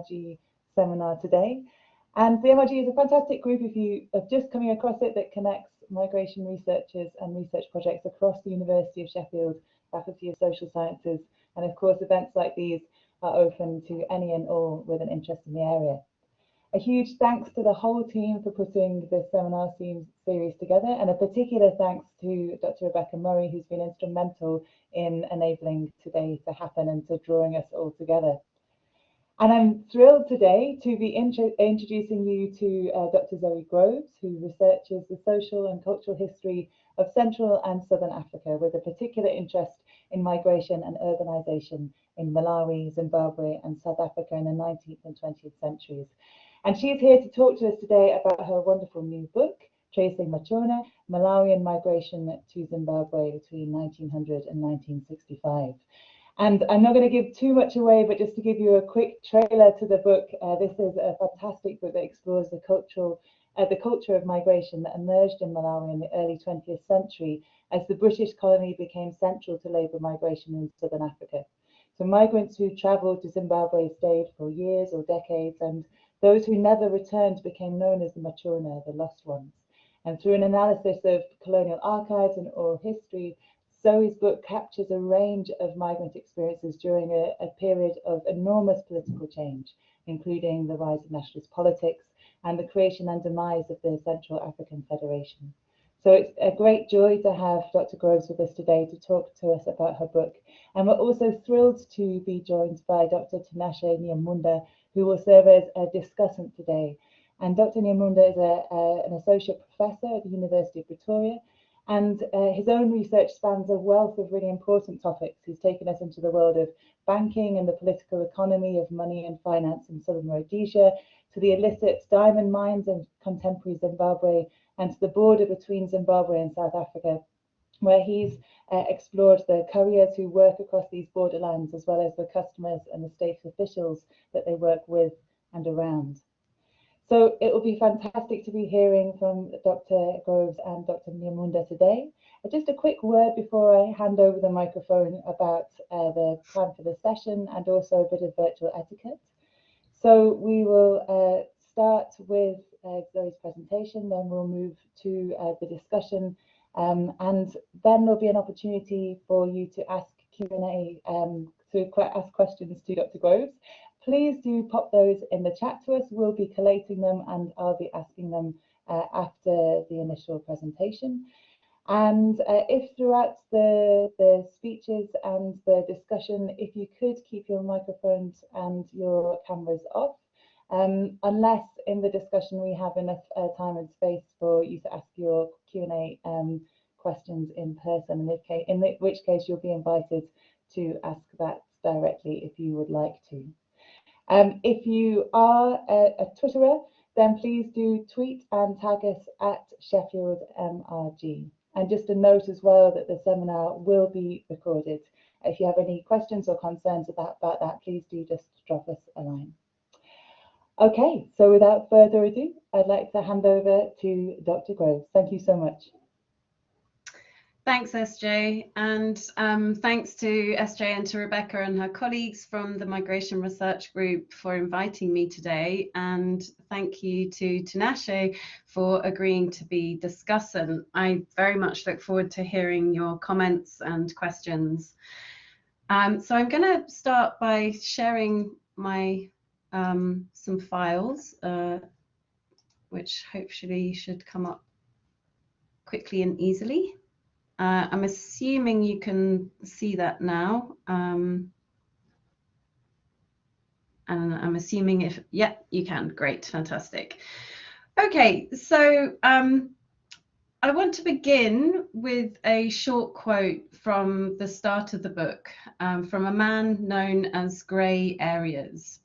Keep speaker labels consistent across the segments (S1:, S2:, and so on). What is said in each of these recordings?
S1: MRG seminar today. And the MRG is a fantastic group if you are just coming across it that connects migration researchers and research projects across the University of Sheffield, Faculty of Social Sciences. And of course, events like these are open to any and all with an interest in the area. A huge thanks to the whole team for putting this seminar series together, and a particular thanks to Dr. Rebecca Murray, who's been instrumental in enabling today to happen and to drawing us all together. And I'm thrilled today to be introducing you to Dr. Zoe Groves, who researches the social and cultural history of Central and Southern Africa, with a particular interest in migration and urbanization in Malawi, Zimbabwe, and South Africa in the 19th and 20th centuries. And she's here to talk to us today about her wonderful new book, Tracing Machona, Malawian Migration to Zimbabwe between 1900 and 1965. And I'm not going to give too much away, but just to give you a quick trailer to the book, this is a fantastic book that explores the culture of migration that emerged in Malawi in the early 20th century as the British colony became central to labour migration in Southern Africa. So migrants who travelled to Zimbabwe stayed for years or decades, and those who never returned became known as the Machona, the lost ones. And through an analysis of colonial archives and oral history, Zoe's book captures a range of migrant experiences during a period of enormous political change, including the rise of nationalist politics and the creation and demise of the Central African Federation. So it's a great joy to have Dr. Groves with us today to talk to us about her book. And we're also thrilled to be joined by Dr. Tinashe Nyamunda, who will serve as a discussant today. And Dr. Nyamunda is an associate professor at the University of Pretoria, and his own research spans a wealth of really important topics. He's taken us into the world of banking and the political economy of money and finance in southern Rhodesia, to the illicit diamond mines in contemporary Zimbabwe, and to the border between Zimbabwe and South Africa, where he's explored the couriers who work across these borderlands, as well as the customers and the state officials that they work with and around. So it will be fantastic to be hearing from Dr. Groves and Dr. Nyamunda today. Just a quick word before I hand over the microphone about the plan for the session and also a bit of virtual etiquette. So we will start with Zoe's presentation, then we'll move to the discussion, and then there'll be an opportunity for you to ask Q&A, to ask questions to Dr. Groves. Please do pop those in the chat to us. We'll be collating them and I'll be asking them after the initial presentation. And if throughout the speeches and the discussion, if you could keep your microphones and your cameras off, unless in the discussion we have enough time and space for you to ask your Q&A questions in person, in which case you'll be invited to ask that directly if you would like to. If you are a Twitterer, then please do tweet and tag us at Sheffield MRG. And just a note as well that the seminar will be recorded. If you have any questions or concerns about that, please do just drop us a line. Okay, so without further ado, I'd like to hand over to Dr. Groves. Thank you so much.
S2: Thanks, SJ, and thanks to SJ and to Rebecca and her colleagues from the Migration Research Group for inviting me today, and thank you to Tinashe for agreeing to be discussant. I very much look forward to hearing your comments and questions. So I'm going to start by sharing my some files, which hopefully should come up quickly and easily. I'm assuming you can see that now. And I'm assuming if, yeah, you can. Great, fantastic. Okay, so I want to begin with a short quote from the start of the book, from a man known as Grey Areas.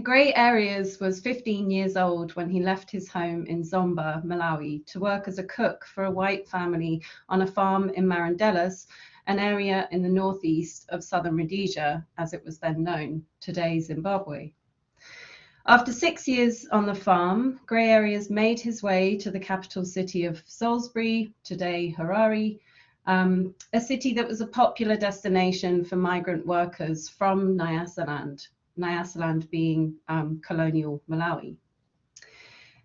S2: Grey Areas was 15 years old when he left his home in Zomba, Malawi, to work as a cook for a white family on a farm in Marandellas, an area in the northeast of southern Rhodesia, as it was then known, today Zimbabwe. After 6 years on the farm, Grey Areas made his way to the capital city of Salisbury, today Harare, a city that was a popular destination for migrant workers from Nyasaland. Nyasaland being colonial Malawi.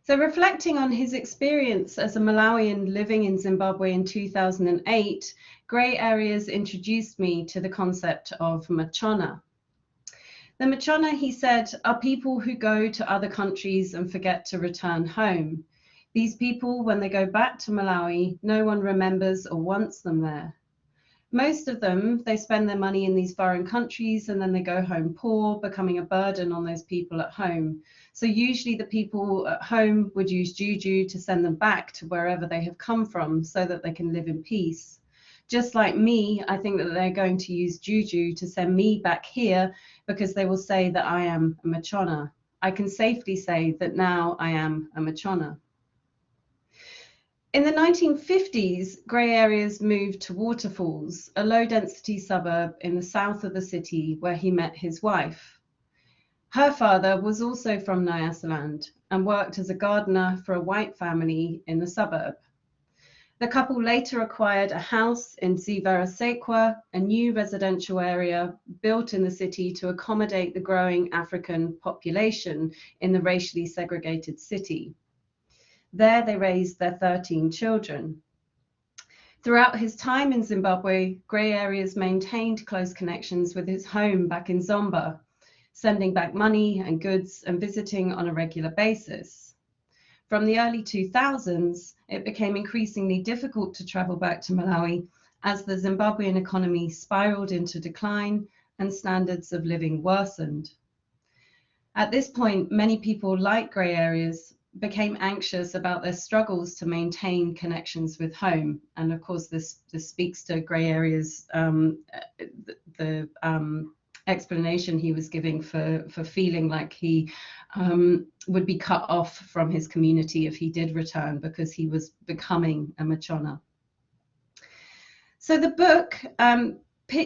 S2: So reflecting on his experience as a Malawian living in Zimbabwe in 2008, Grey Areas introduced me to the concept of Machona. The Machona, he said, are people who go to other countries and forget to return home. These people, when they go back to Malawi, no one remembers or wants them there. Most of them, they spend their money in these foreign countries and then they go home poor, becoming a burden on those people at home. So usually the people at home would use juju to send them back to wherever they have come from so that they can live in peace. Just like me, I think that they're going to use juju to send me back here because they will say that I am a Machona. I can safely say that now I am a Machona. In the 1950s, Grey Areas moved to Waterfalls, a low-density suburb in the south of the city where he met his wife. Her father was also from Nyasaland and worked as a gardener for a white family in the suburb. The couple later acquired a house in Zimbabwe, a new residential area built in the city to accommodate the growing African population in the racially segregated city. There they raised their 13 children. Throughout his time in Zimbabwe, Grey Areas maintained close connections with his home back in Zomba, sending back money and goods and visiting on a regular basis. From the early 2000s, it became increasingly difficult to travel back to Malawi as the Zimbabwean economy spiraled into decline and standards of living worsened. At this point, many people like Grey Areas became anxious about their struggles to maintain connections with home. And of course, this speaks to Grey Areas, the explanation he was giving for feeling like he would be cut off from his community if he did return because he was becoming a Machona. So the book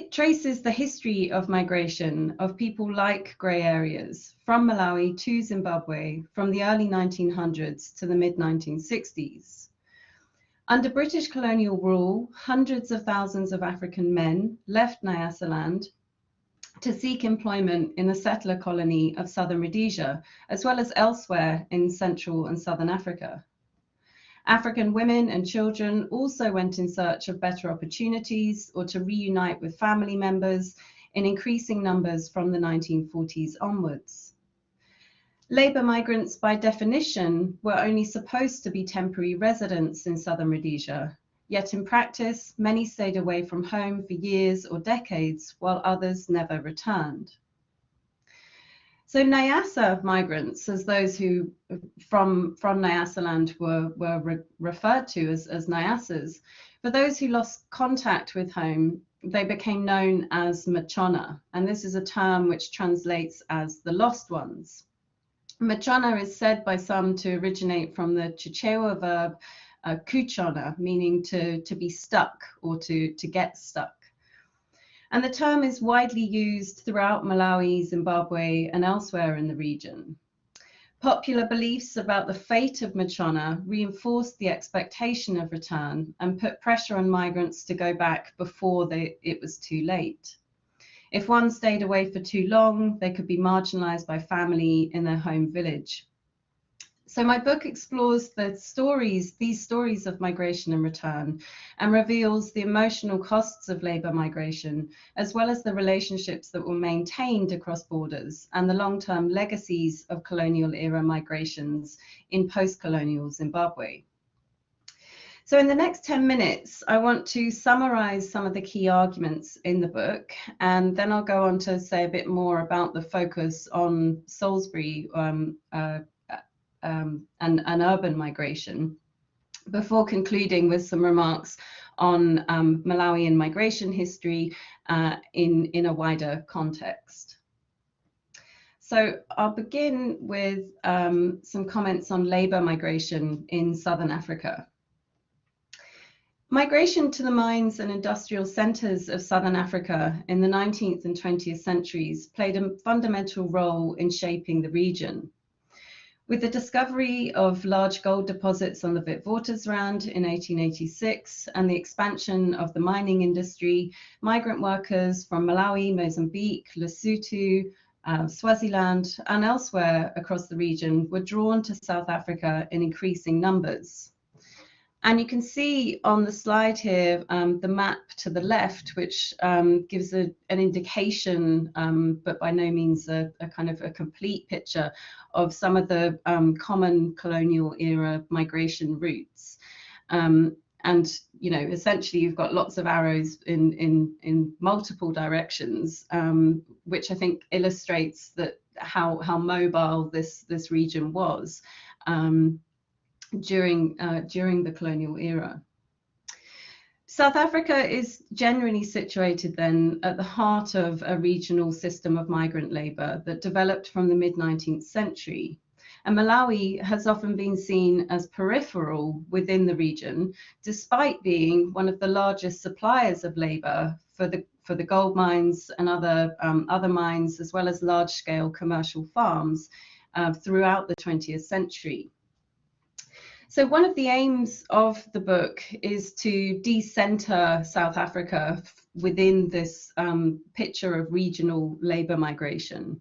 S2: traces the history of migration of people like Grey Areas from Malawi to Zimbabwe from the early 1900s to the mid-1960s. Under British colonial rule, hundreds of thousands of African men left Nyasaland to seek employment in the settler colony of southern Rhodesia, as well as elsewhere in Central and Southern Africa. African women and children also went in search of better opportunities or to reunite with family members in increasing numbers from the 1940s onwards. Labour migrants, by definition, were only supposed to be temporary residents in southern Rhodesia, yet in practice, many stayed away from home for years or decades, while others never returned. So Nyasa migrants, as those who from Nyasaland were referred to as Nyasas, for those who lost contact with home, they became known as Machona, and this is a term which translates as the lost ones. Machona is said by some to originate from the Chichewa verb kuchona, meaning to be stuck or to get stuck. And the term is widely used throughout Malawi, Zimbabwe, and elsewhere in the region. Popular beliefs about the fate of Machona reinforced the expectation of return and put pressure on migrants to go back before it was too late. If one stayed away for too long, they could be marginalized by family in their home village. So my book explores these stories of migration and return and reveals the emotional costs of labour migration, as well as the relationships that were maintained across borders and the long-term legacies of colonial era migrations in post-colonial Zimbabwe. So in the next 10 minutes, I want to summarize some of the key arguments in the book, and then I'll go on to say a bit more about the focus on Salisbury and urban migration, before concluding with some remarks on Malawian migration history in a wider context. So I'll begin with some comments on labour migration in Southern Africa. Migration to the mines and industrial centres of Southern Africa in the 19th and 20th centuries played a fundamental role in shaping the region. With the discovery of large gold deposits on the Witwatersrand in 1886 and the expansion of the mining industry, migrant workers from Malawi, Mozambique, Lesotho, Swaziland, and elsewhere across the region were drawn to South Africa in increasing numbers. And you can see on the slide here the map to the left, which gives an indication, but by no means a kind of a complete picture of some of the common colonial era migration routes. And you know, essentially, you've got lots of arrows in multiple directions, which I think illustrates that how mobile this region was during the colonial era. South Africa is generally situated then at the heart of a regional system of migrant labour that developed from the mid-19th century. And Malawi has often been seen as peripheral within the region, despite being one of the largest suppliers of labour for the gold mines and other mines, as well as large-scale commercial farms throughout the 20th century. So one of the aims of the book is to decenter South Africa within this picture of regional labour migration,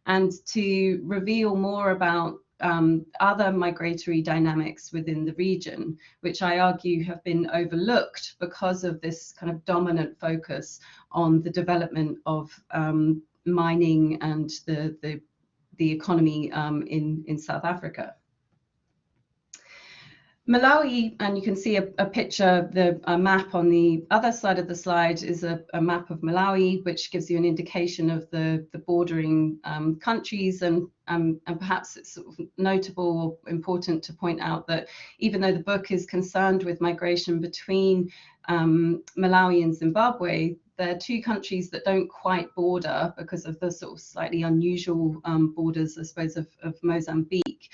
S2: and to reveal more about other migratory dynamics within the region, which I argue have been overlooked because of this kind of dominant focus on the development of mining and the economy in South Africa. Malawi, and you can see a picture, a map on the other side of the slide is a map of Malawi, which gives you an indication of the bordering countries, and perhaps it's sort of notable or important to point out that even though the book is concerned with migration between Malawi and Zimbabwe, they're two countries that don't quite border because of the sort of slightly unusual borders, I suppose, of Mozambique.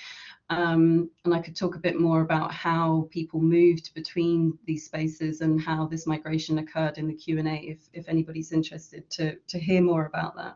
S2: And I could talk a bit more about how people moved between these spaces and how this migration occurred in the Q&A if anybody's interested to hear more about that.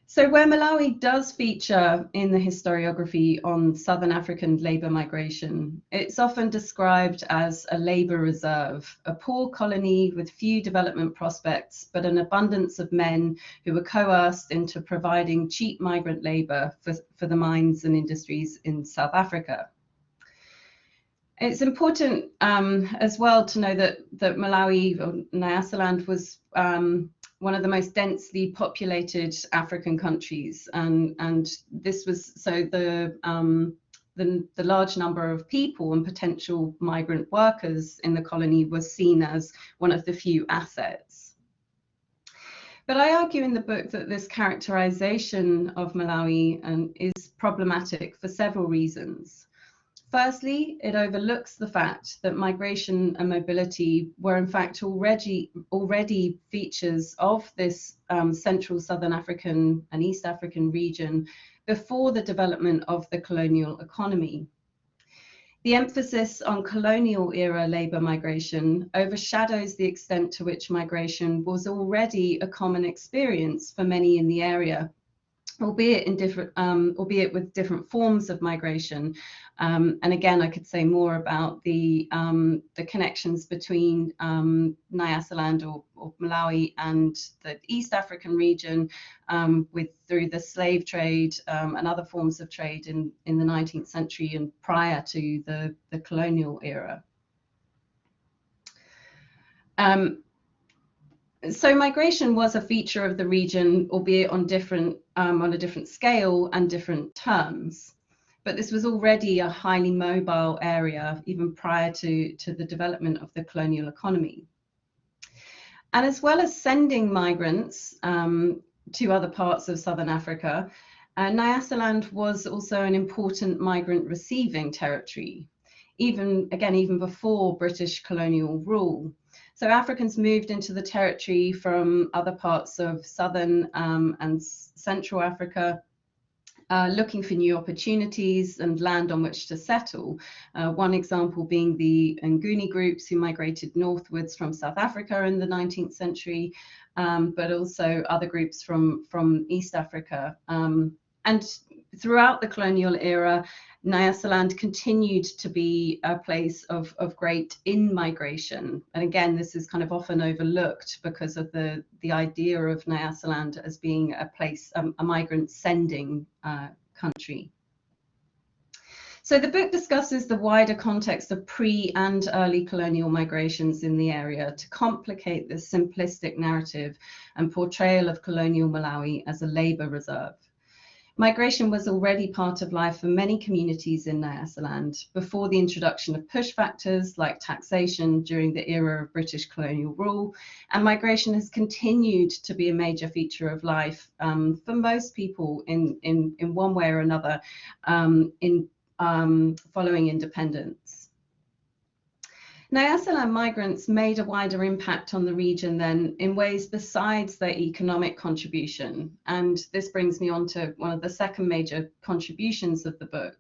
S2: So where Malawi does feature in the historiography on Southern African labour migration, it's often described as a labour reserve, a poor colony with few development prospects, but an abundance of men who were coerced into providing cheap migrant labour for the mines and industries in South Africa. It's important as well to know that Malawi, or Nyasaland, was one of the most densely populated African countries, and this was so the large number of people and potential migrant workers in the colony was seen as one of the few assets. But I argue in the book that this characterization of Malawi is problematic for several reasons. Firstly, it overlooks the fact that migration and mobility were in fact already features of this Central Southern African and East African region before the development of the colonial economy. The emphasis on colonial era labour migration overshadows the extent to which migration was already a common experience for many in the area, albeit with different forms of migration. And again, I could say more about the connections between Nyasaland or Malawi and the East African region through the slave trade and other forms of trade in the 19th century and prior to the colonial era. So migration was a feature of the region, albeit on a different scale and different terms. But this was already a highly mobile area, even prior to the development of the colonial economy. And as well as sending migrants to other parts of Southern Africa, Nyasaland was also an important migrant receiving territory, even before British colonial rule. So Africans moved into the territory from other parts of Southern and Central Africa, looking for new opportunities and land on which to settle. One example being the Nguni groups who migrated northwards from South Africa in the 19th century, but also other groups from East Africa. And throughout the colonial era, Nyasaland continued to be a place of great in-migration. And again, this is kind of often overlooked because of the idea of Nyasaland as being a place, a migrant sending country. So the book discusses the wider context of pre- and early colonial migrations in the area to complicate this simplistic narrative and portrayal of colonial Malawi as a labour reserve. Migration was already part of life for many communities in Nyasaland before the introduction of push factors like taxation during the era of British colonial rule, and migration has continued to be a major feature of life for most people in one way or another following independence. Nyasaland migrants made a wider impact on the region then in ways besides their economic contribution. And this brings me on to one of the second major contributions of the book.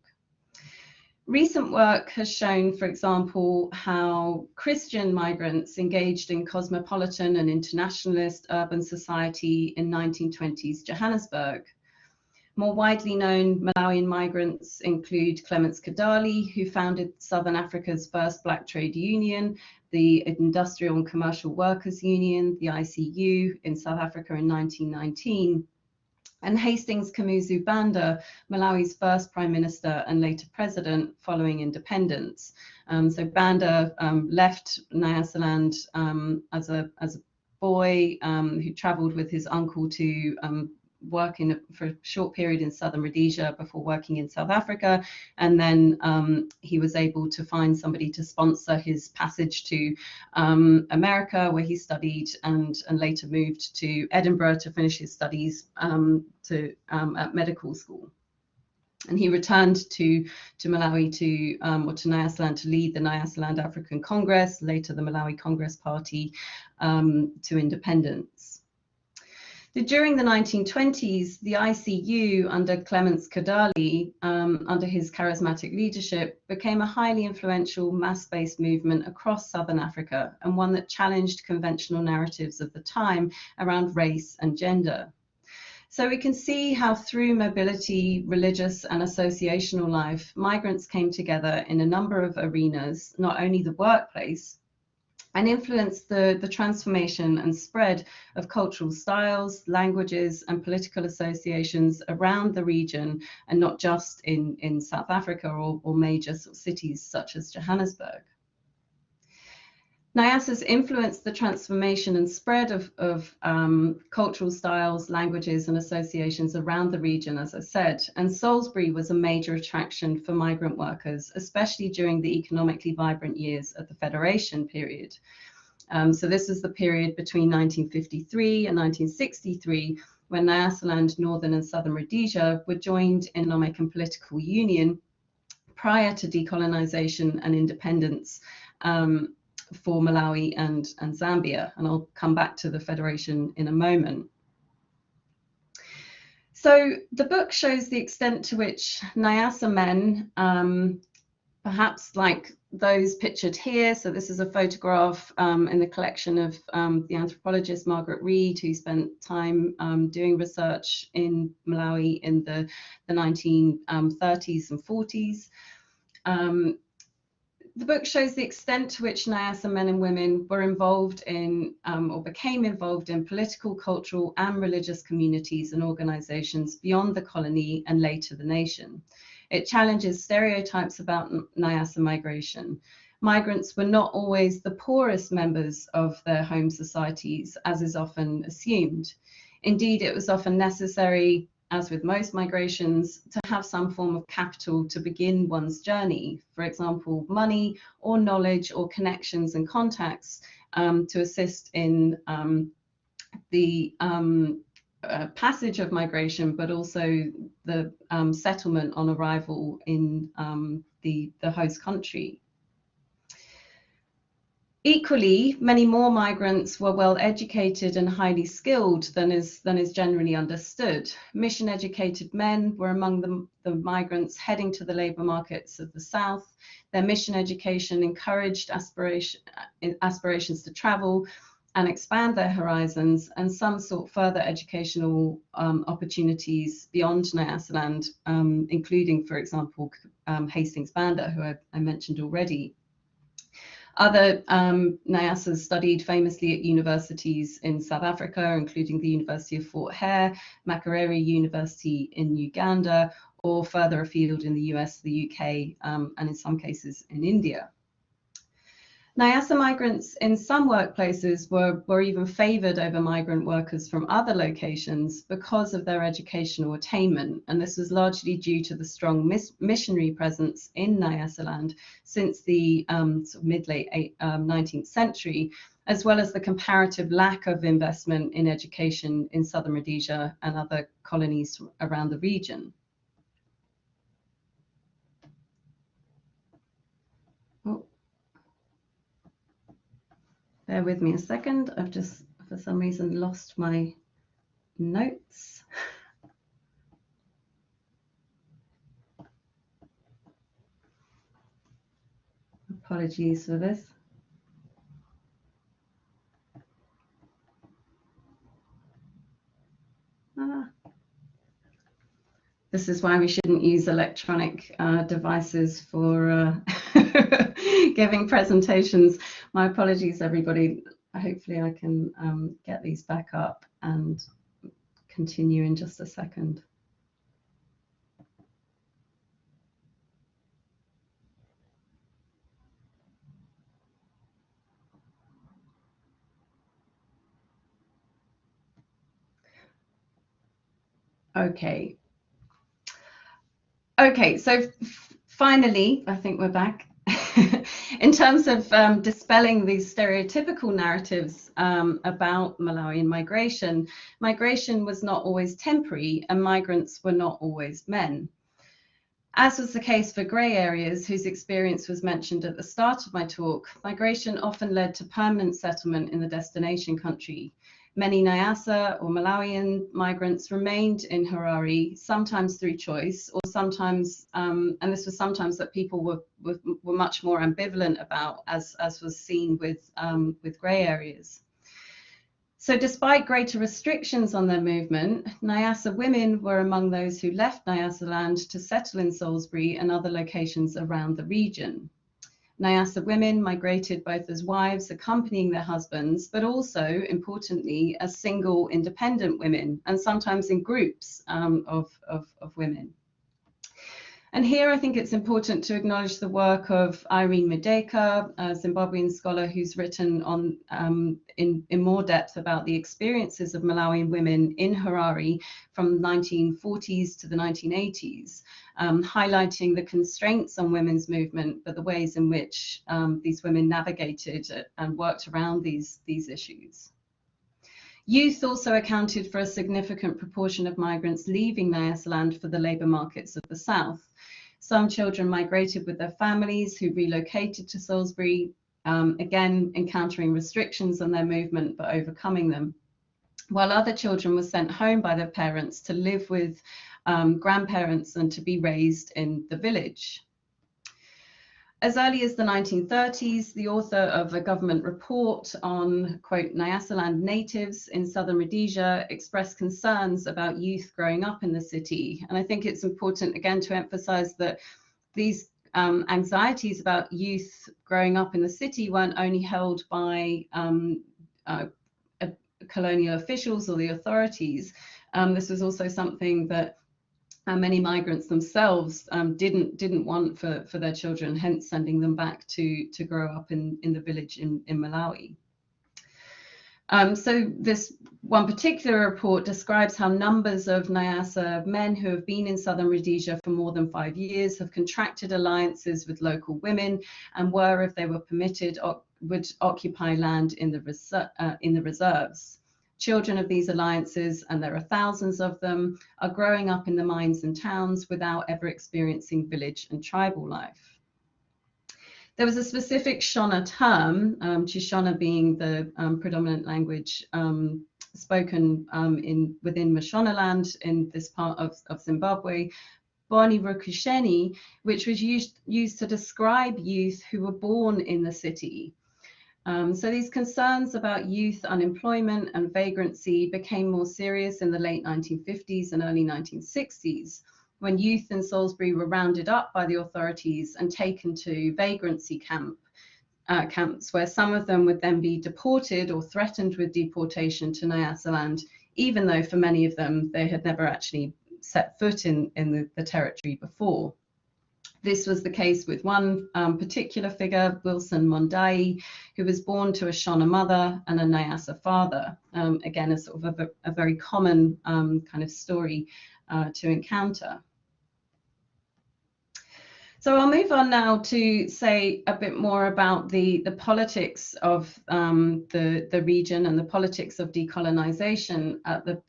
S2: Recent work has shown, for example, how Christian migrants engaged in cosmopolitan and internationalist urban society in 1920s Johannesburg. More widely known Malawian migrants include Clements Kadali, who founded Southern Africa's first black trade union, the Industrial and Commercial Workers Union, the ICU, in South Africa in 1919, and Hastings Kamuzu Banda, Malawi's first prime minister and later president following independence. So Banda left Nyasaland as a boy who travelled with his uncle to work for a short period in southern Rhodesia before working in South Africa, and then he was able to find somebody to sponsor his passage to America, where he studied and later moved to Edinburgh to finish his studies at medical school. And he returned to Malawi or to Nyasaland to lead the Nyasaland African Congress, later the Malawi Congress Party, to independence. During the 1920s, the ICU under Clements Kadali, under his charismatic leadership, became a highly influential mass-based movement across Southern Africa, and one that challenged conventional narratives of the time around race and gender. So we can see how through mobility, religious and associational life, migrants came together in a number of arenas, not only the workplace, and influenced the transformation and spread of cultural styles, languages, and political associations around the region, and not just in South Africa or major sort of cities such as Johannesburg. Nyasa's influenced the transformation and spread of cultural styles, languages, and associations around the region, as I said. And Salisbury was a major attraction for migrant workers, especially during the economically vibrant years of the Federation period. So this is the period between 1953 and 1963, when Nyasaland, Northern and Southern Rhodesia were joined in economic and political union prior to decolonization and independence for Malawi and Zambia, and I'll come back to the Federation in a moment. So the book shows the extent to which Nyasa men, perhaps like those pictured here, so this is a photograph in the collection of the anthropologist Margaret Reed, who spent time doing research in Malawi in the 1930s and 40s. The book shows the extent to which Nyasa men and women were involved in or became involved in political, cultural and religious communities and organizations beyond the colony and later the nation. It challenges stereotypes about Nyasa migration. Migrants were not always the poorest members of their home societies, as is often assumed. Indeed, it was often necessary, as with most migrations, to have some form of capital to begin one's journey. For example, money or knowledge or connections and contacts to assist in the passage of migration, but also the settlement on arrival in the host country. Equally, many more migrants were well educated and highly skilled than is generally understood. Mission educated men were among the migrants heading to the labour markets of the South. Their mission education encouraged aspirations to travel, and expand their horizons, and some sought further educational opportunities beyond Nyasaland, including, for example, Hastings Banda, who I mentioned already. Other Nyasas studied famously at universities in South Africa, including the University of Fort Hare, Makerere University in Uganda, or further afield in the US, the UK, and in some cases in India. Nyasa migrants in some workplaces were even favoured over migrant workers from other locations because of their educational attainment, and this was largely due to the strong missionary presence in Nyasaland since the sort of mid-late 19th century, as well as the comparative lack of investment in education in southern Rhodesia and other colonies around the region. Oh. Bear with me a second. I've just, for some reason, lost my notes. Apologies for this. This is why we shouldn't use electronic devices for giving presentations. My apologies, everybody. Hopefully I can get these back up and continue in just a second. Okay. Okay, so finally, I think we're back. In terms of dispelling these stereotypical narratives about Malawian migration, migration was not always temporary and migrants were not always men. As was the case for grey areas, whose experience was mentioned at the start of my talk, migration often led to permanent settlement in the destination country. Many Nyasa or Malawian migrants remained in Harare, sometimes through choice, or sometimes, and this was sometimes that people were much more ambivalent about, as was seen with grey areas. So despite greater restrictions on their movement, Nyasa women were among those who left Nyasaland to settle in Salisbury and other locations around the region. Nyasa women migrated both as wives accompanying their husbands, but also, importantly, as single independent women, and sometimes in groups of women. And here I think it's important to acknowledge the work of Irene Mideka, a Zimbabwean scholar who's written on in more depth about the experiences of Malawian women in Harare from the 1940s to the 1980s, highlighting the constraints on women's movement, but the ways in which these women navigated and worked around these issues. Youth also accounted for a significant proportion of migrants leaving Nyasaland for the labour markets of the south. Some children migrated with their families who relocated to Salisbury, again encountering restrictions on their movement but overcoming them, while other children were sent home by their parents to live with grandparents and to be raised in the village. As early as the 1930s, the author of a government report on, quote, Nyasaland natives in southern Rhodesia expressed concerns about youth growing up in the city. And I think it's important, again, to emphasize that these anxieties about youth growing up in the city weren't only held by colonial officials or the authorities. This was also something that many migrants themselves didn't want for their children, hence sending them back to grow up in the village in Malawi. So this one particular report describes how numbers of Nyasa men who have been in southern Rhodesia for more than 5 years have contracted alliances with local women and were, if they were permitted, would occupy land in the reserves. Children of these alliances, and there are thousands of them, are growing up in the mines and towns without ever experiencing village and tribal life. There was a specific Shona term, Shona being the predominant language spoken within Machona land in this part of Zimbabwe, Boni Rukusheni, which was used to describe youth who were born in the city. So these concerns about youth unemployment and vagrancy became more serious in the late 1950s and early 1960s, when youth in Salisbury were rounded up by the authorities and taken to vagrancy camps, where some of them would then be deported or threatened with deportation to Nyasaland, even though for many of them they had never actually set foot in the territory before. This was the case with one particular figure, Wilson Mondai, who was born to a Shona mother and a Nyasa father. Again, a sort of a very common kind of story to encounter. So I'll move on now to say a bit more about the politics of the region and the politics of decolonization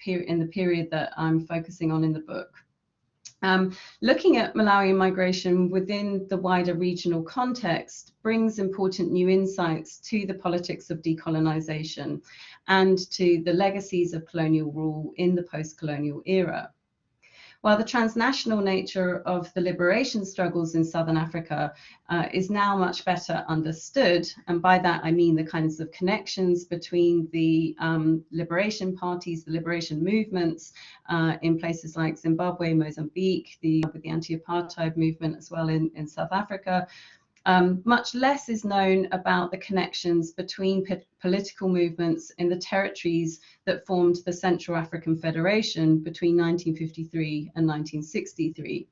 S2: in the period that I'm focusing on in the book. Looking at Malawian migration within the wider regional context brings important new insights to the politics of decolonization and to the legacies of colonial rule in the post-colonial era. While the transnational nature of the liberation struggles in Southern Africa is now much better understood, and by that I mean the kinds of connections between the liberation parties, the liberation movements in places like Zimbabwe, Mozambique, with the anti-apartheid movement as well in South Africa. Much less is known about the connections between political movements in the territories that formed the Central African Federation between 1953 and 1963.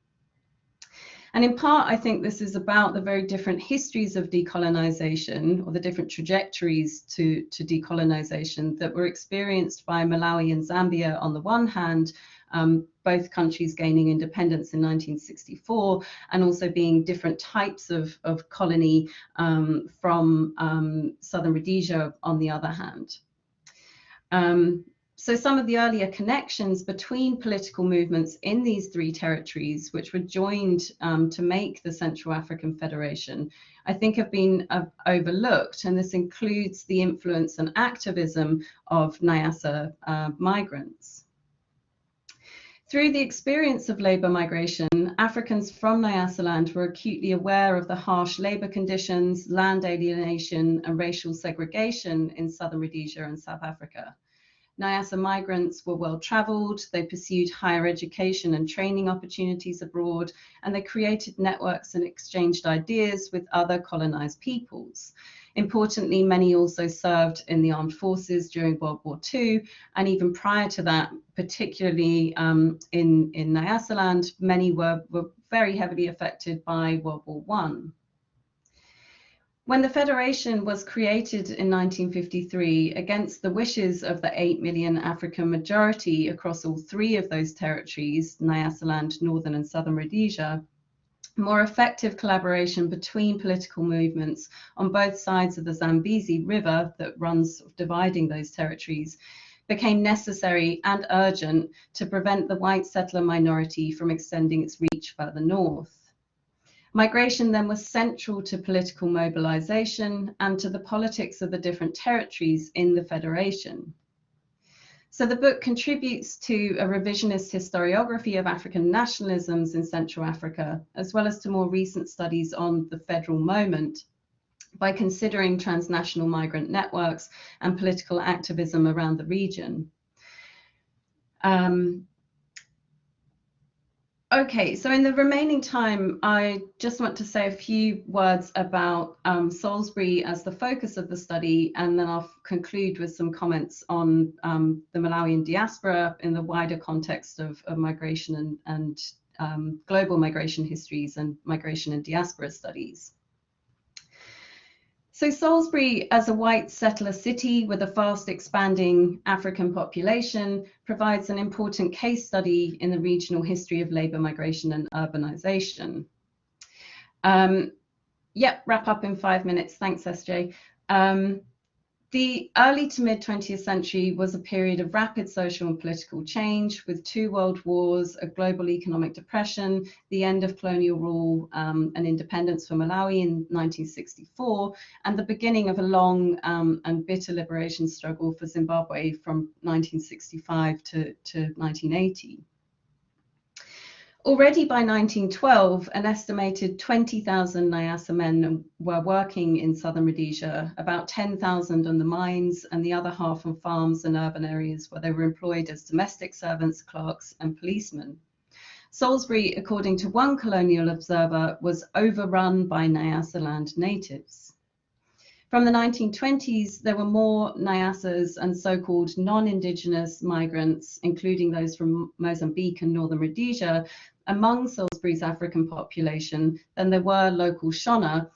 S2: And in part, I think this is about the very different histories of decolonization, or the different trajectories to decolonization that were experienced by Malawi and Zambia on the one hand, both countries gaining independence in 1964, and also being different types of colony from Southern Rhodesia on the other hand. So some of the earlier connections between political movements in these three territories, which were joined to make the Central African Federation, I think have been overlooked, and this includes the influence and activism of Nyasa migrants. Through the experience of labour migration, Africans from Nyasaland were acutely aware of the harsh labour conditions, land alienation and racial segregation in Southern Rhodesia and South Africa. Nyasa migrants were well travelled, they pursued higher education and training opportunities abroad, and they created networks and exchanged ideas with other colonised peoples. Importantly, many also served in the armed forces during World War II, and even prior to that, particularly in Nyasaland, many were very heavily affected by World War I. When the Federation was created in 1953, against the wishes of the 8 million African majority across all three of those territories, Nyasaland, Northern and Southern Rhodesia, more effective collaboration between political movements on both sides of the Zambezi River that runs dividing those territories became necessary and urgent to prevent the white settler minority from extending its reach further north. Migration then was central to political mobilization and to the politics of the different territories in the Federation. So the book contributes to a revisionist historiography of African nationalisms in Central Africa, as well as to more recent studies on the federal moment, by considering transnational migrant networks and political activism around the region. Okay, so in the remaining time, I just want to say a few words about Salisbury as the focus of the study, and then I'll conclude with some comments on the Malawian diaspora in the wider context of migration and global migration histories and migration and diaspora studies. So Salisbury, as a white settler city with a fast expanding African population, provides an important case study in the regional history of labour migration and urbanisation. Wrap up in 5 minutes. Thanks, SJ. The early to mid 20th century was a period of rapid social and political change, with 2 world wars, a global economic depression, the end of colonial rule and independence for Malawi in 1964, and the beginning of a long and bitter liberation struggle for Zimbabwe from 1965 to 1980. Already by 1912, an estimated 20,000 Nyasa men were working in southern Rhodesia, about 10,000 on the mines and the other half on farms and urban areas where they were employed as domestic servants, clerks and policemen. Salisbury, according to one colonial observer, was overrun by Nyasaland natives. From the 1920s, there were more Nyasas and so-called non-Indigenous migrants, including those from Mozambique and northern Rhodesia, among Salisbury's African population than there were local Shona,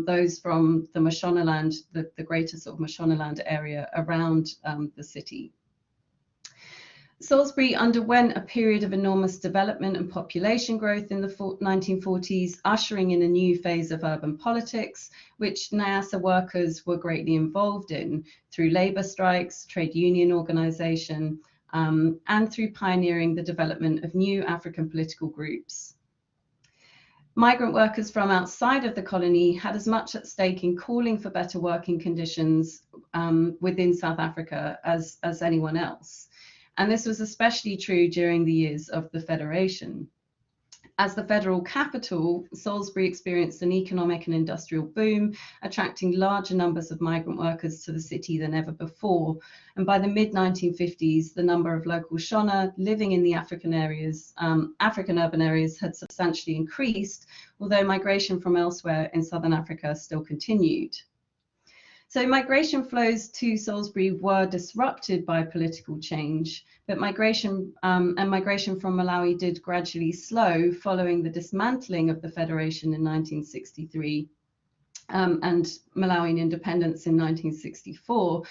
S2: those from the Mashonaland, the greater sort of Mashonaland area around the city. Salisbury underwent a period of enormous development and population growth in the 1940s, ushering in a new phase of urban politics, which Nyasa workers were greatly involved in through labour strikes, trade union organisation, and through pioneering the development of new African political groups. Migrant workers from outside of the colony had as much at stake in calling for better working conditions within South Africa as anyone else. And this was especially true during the years of the Federation. As the federal capital, Salisbury experienced an economic and industrial boom, attracting larger numbers of migrant workers to the city than ever before. And by the mid-1950s, the number of local Shona living in the African urban areas had substantially increased, although migration from elsewhere in Southern Africa still continued. So migration flows to Salisbury were disrupted by political change, but migration from Malawi did gradually slow following the dismantling of the Federation in 1963 and Malawian independence in 1964.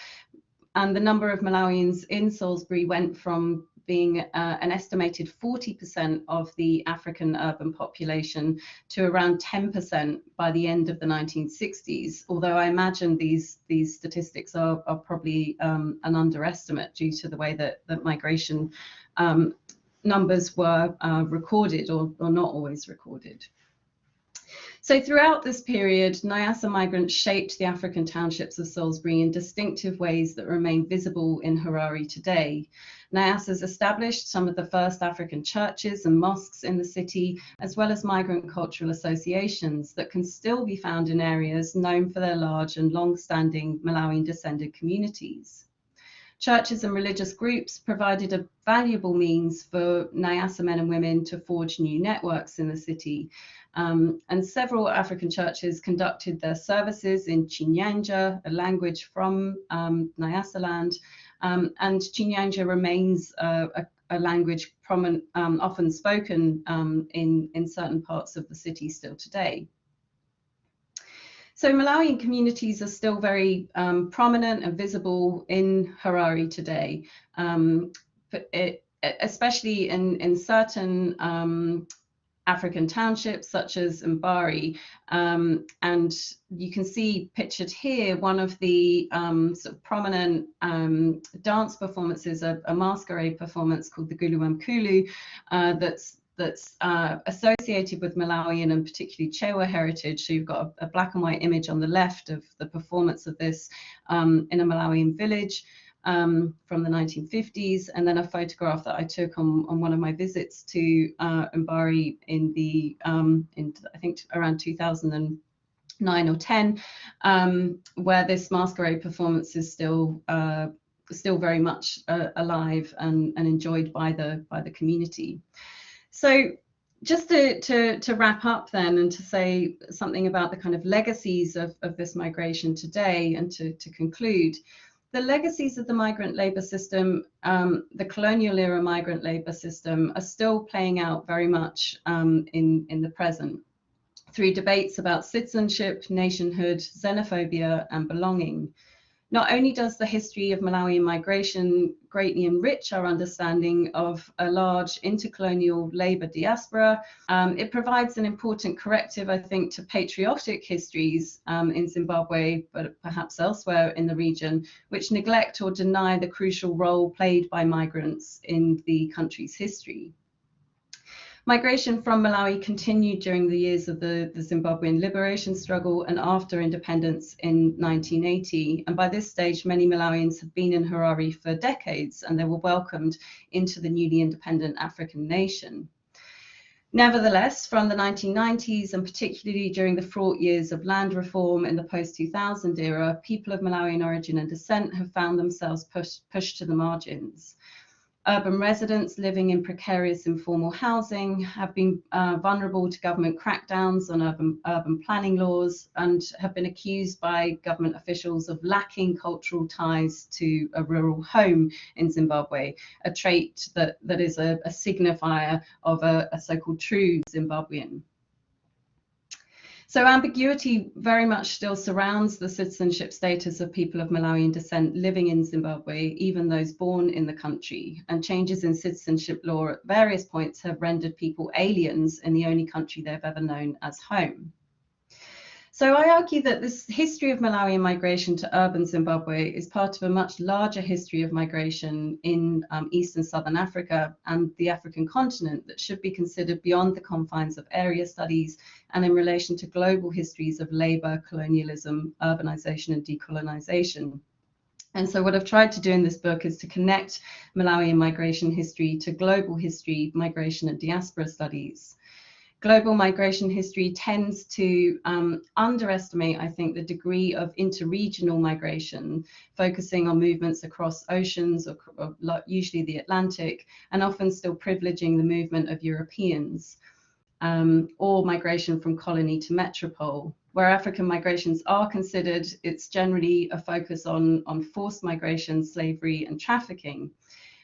S2: And the number of Malawians in Salisbury went from being an estimated 40% of the African urban population to around 10% by the end of the 1960s, although I imagine these statistics are probably an underestimate due to the way that migration numbers were recorded or not always recorded. So throughout this period, Nyasa migrants shaped the African townships of Salisbury in distinctive ways that remain visible in Harare today. Nyasas established some of the first African churches and mosques in the city, as well as migrant cultural associations that can still be found in areas known for their large and long-standing Malawian descended communities. Churches and religious groups provided a valuable means for Nyasa men and women to forge new networks in the city. And several African churches conducted their services in Chinyanja, a language from Nyasaland, and Chinyanja remains a language often spoken in certain parts of the city still today. So Malawian communities are still very prominent and visible in Harare today, especially in certain African townships such as Mbari, and you can see pictured here one of the sort of prominent dance performances, a masquerade performance called the Guluwamkulu, that's associated with Malawian and particularly Chewa heritage. So you've got a black and white image on the left of the performance of this in a Malawian village from the 1950s, and then a photograph that I took on one of my visits to Mbari in I think around 2009 or 10, where this masquerade performance is still very much alive and enjoyed by the community. So just to wrap up then, and to say something about the kind of legacies of this migration today, and to conclude, the legacies of the migrant labour system, the colonial era migrant labour system, are still playing out very much in the present through debates about citizenship, nationhood, xenophobia and belonging. Not only does the history of Malawian migration greatly enrich our understanding of a large intercolonial labour diaspora, it provides an important corrective, I think, to patriotic histories in Zimbabwe, but perhaps elsewhere in the region, which neglect or deny the crucial role played by migrants in the country's history. Migration from Malawi continued during the years of the Zimbabwean liberation struggle and after independence in 1980. And by this stage, many Malawians had been in Harare for decades, and they were welcomed into the newly independent African nation. Nevertheless, from the 1990s and particularly during the fraught years of land reform in the post-2000 era, people of Malawian origin and descent have found themselves pushed to the margins. Urban residents living in precarious informal housing have been vulnerable to government crackdowns on urban planning laws and have been accused by government officials of lacking cultural ties to a rural home in Zimbabwe, a trait that is a signifier of a so-called true Zimbabwean. So ambiguity very much still surrounds the citizenship status of people of Malawian descent living in Zimbabwe, even those born in the country, and changes in citizenship law at various points have rendered people aliens in the only country they've ever known as home. So I argue that this history of Malawian migration to urban Zimbabwe is part of a much larger history of migration in East and Southern Africa and the African continent that should be considered beyond the confines of area studies and in relation to global histories of labour, colonialism, urbanisation and decolonisation. And so what I've tried to do in this book is to connect Malawian migration history to global history, migration and diaspora studies. Global migration history tends to underestimate, I think, the degree of interregional migration, focusing on movements across oceans, or usually the Atlantic, and often still privileging the movement of Europeans, or migration from colony to metropole. Where African migrations are considered, it's generally a focus on forced migration, slavery, and trafficking.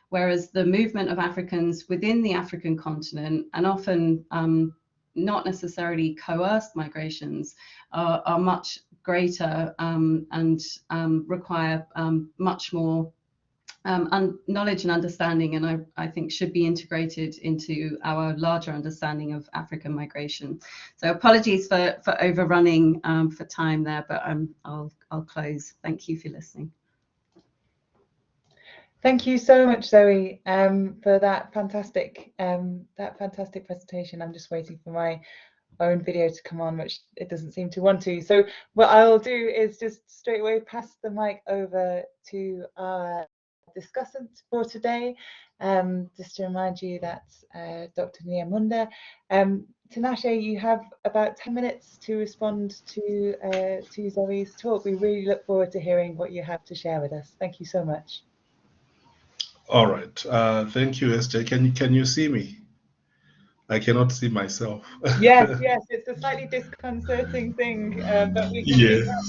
S2: Whereas the movement of Africans within the African continent, and often not necessarily coerced migrations, are much greater and require much more knowledge and understanding, and I think should be integrated into our larger understanding of African migration. So apologies for overrunning for time there, but I'll close. Thank you for listening.
S1: Thank you so much, Zoe, for that fantastic presentation. I'm just waiting for my own video to come on, which it doesn't seem to want to. So what I'll do is just straight away pass the mic over to our discussant for today. Just to remind you that Dr. Nyamunda. Tinashe, you have about 10 minutes to respond to Zoe's talk. We really look forward to hearing what you have to share with us. Thank you so much.
S3: All right. Thank you, SJ. Can you see me? I cannot see myself.
S1: Yes, it's a slightly disconcerting thing, but we can all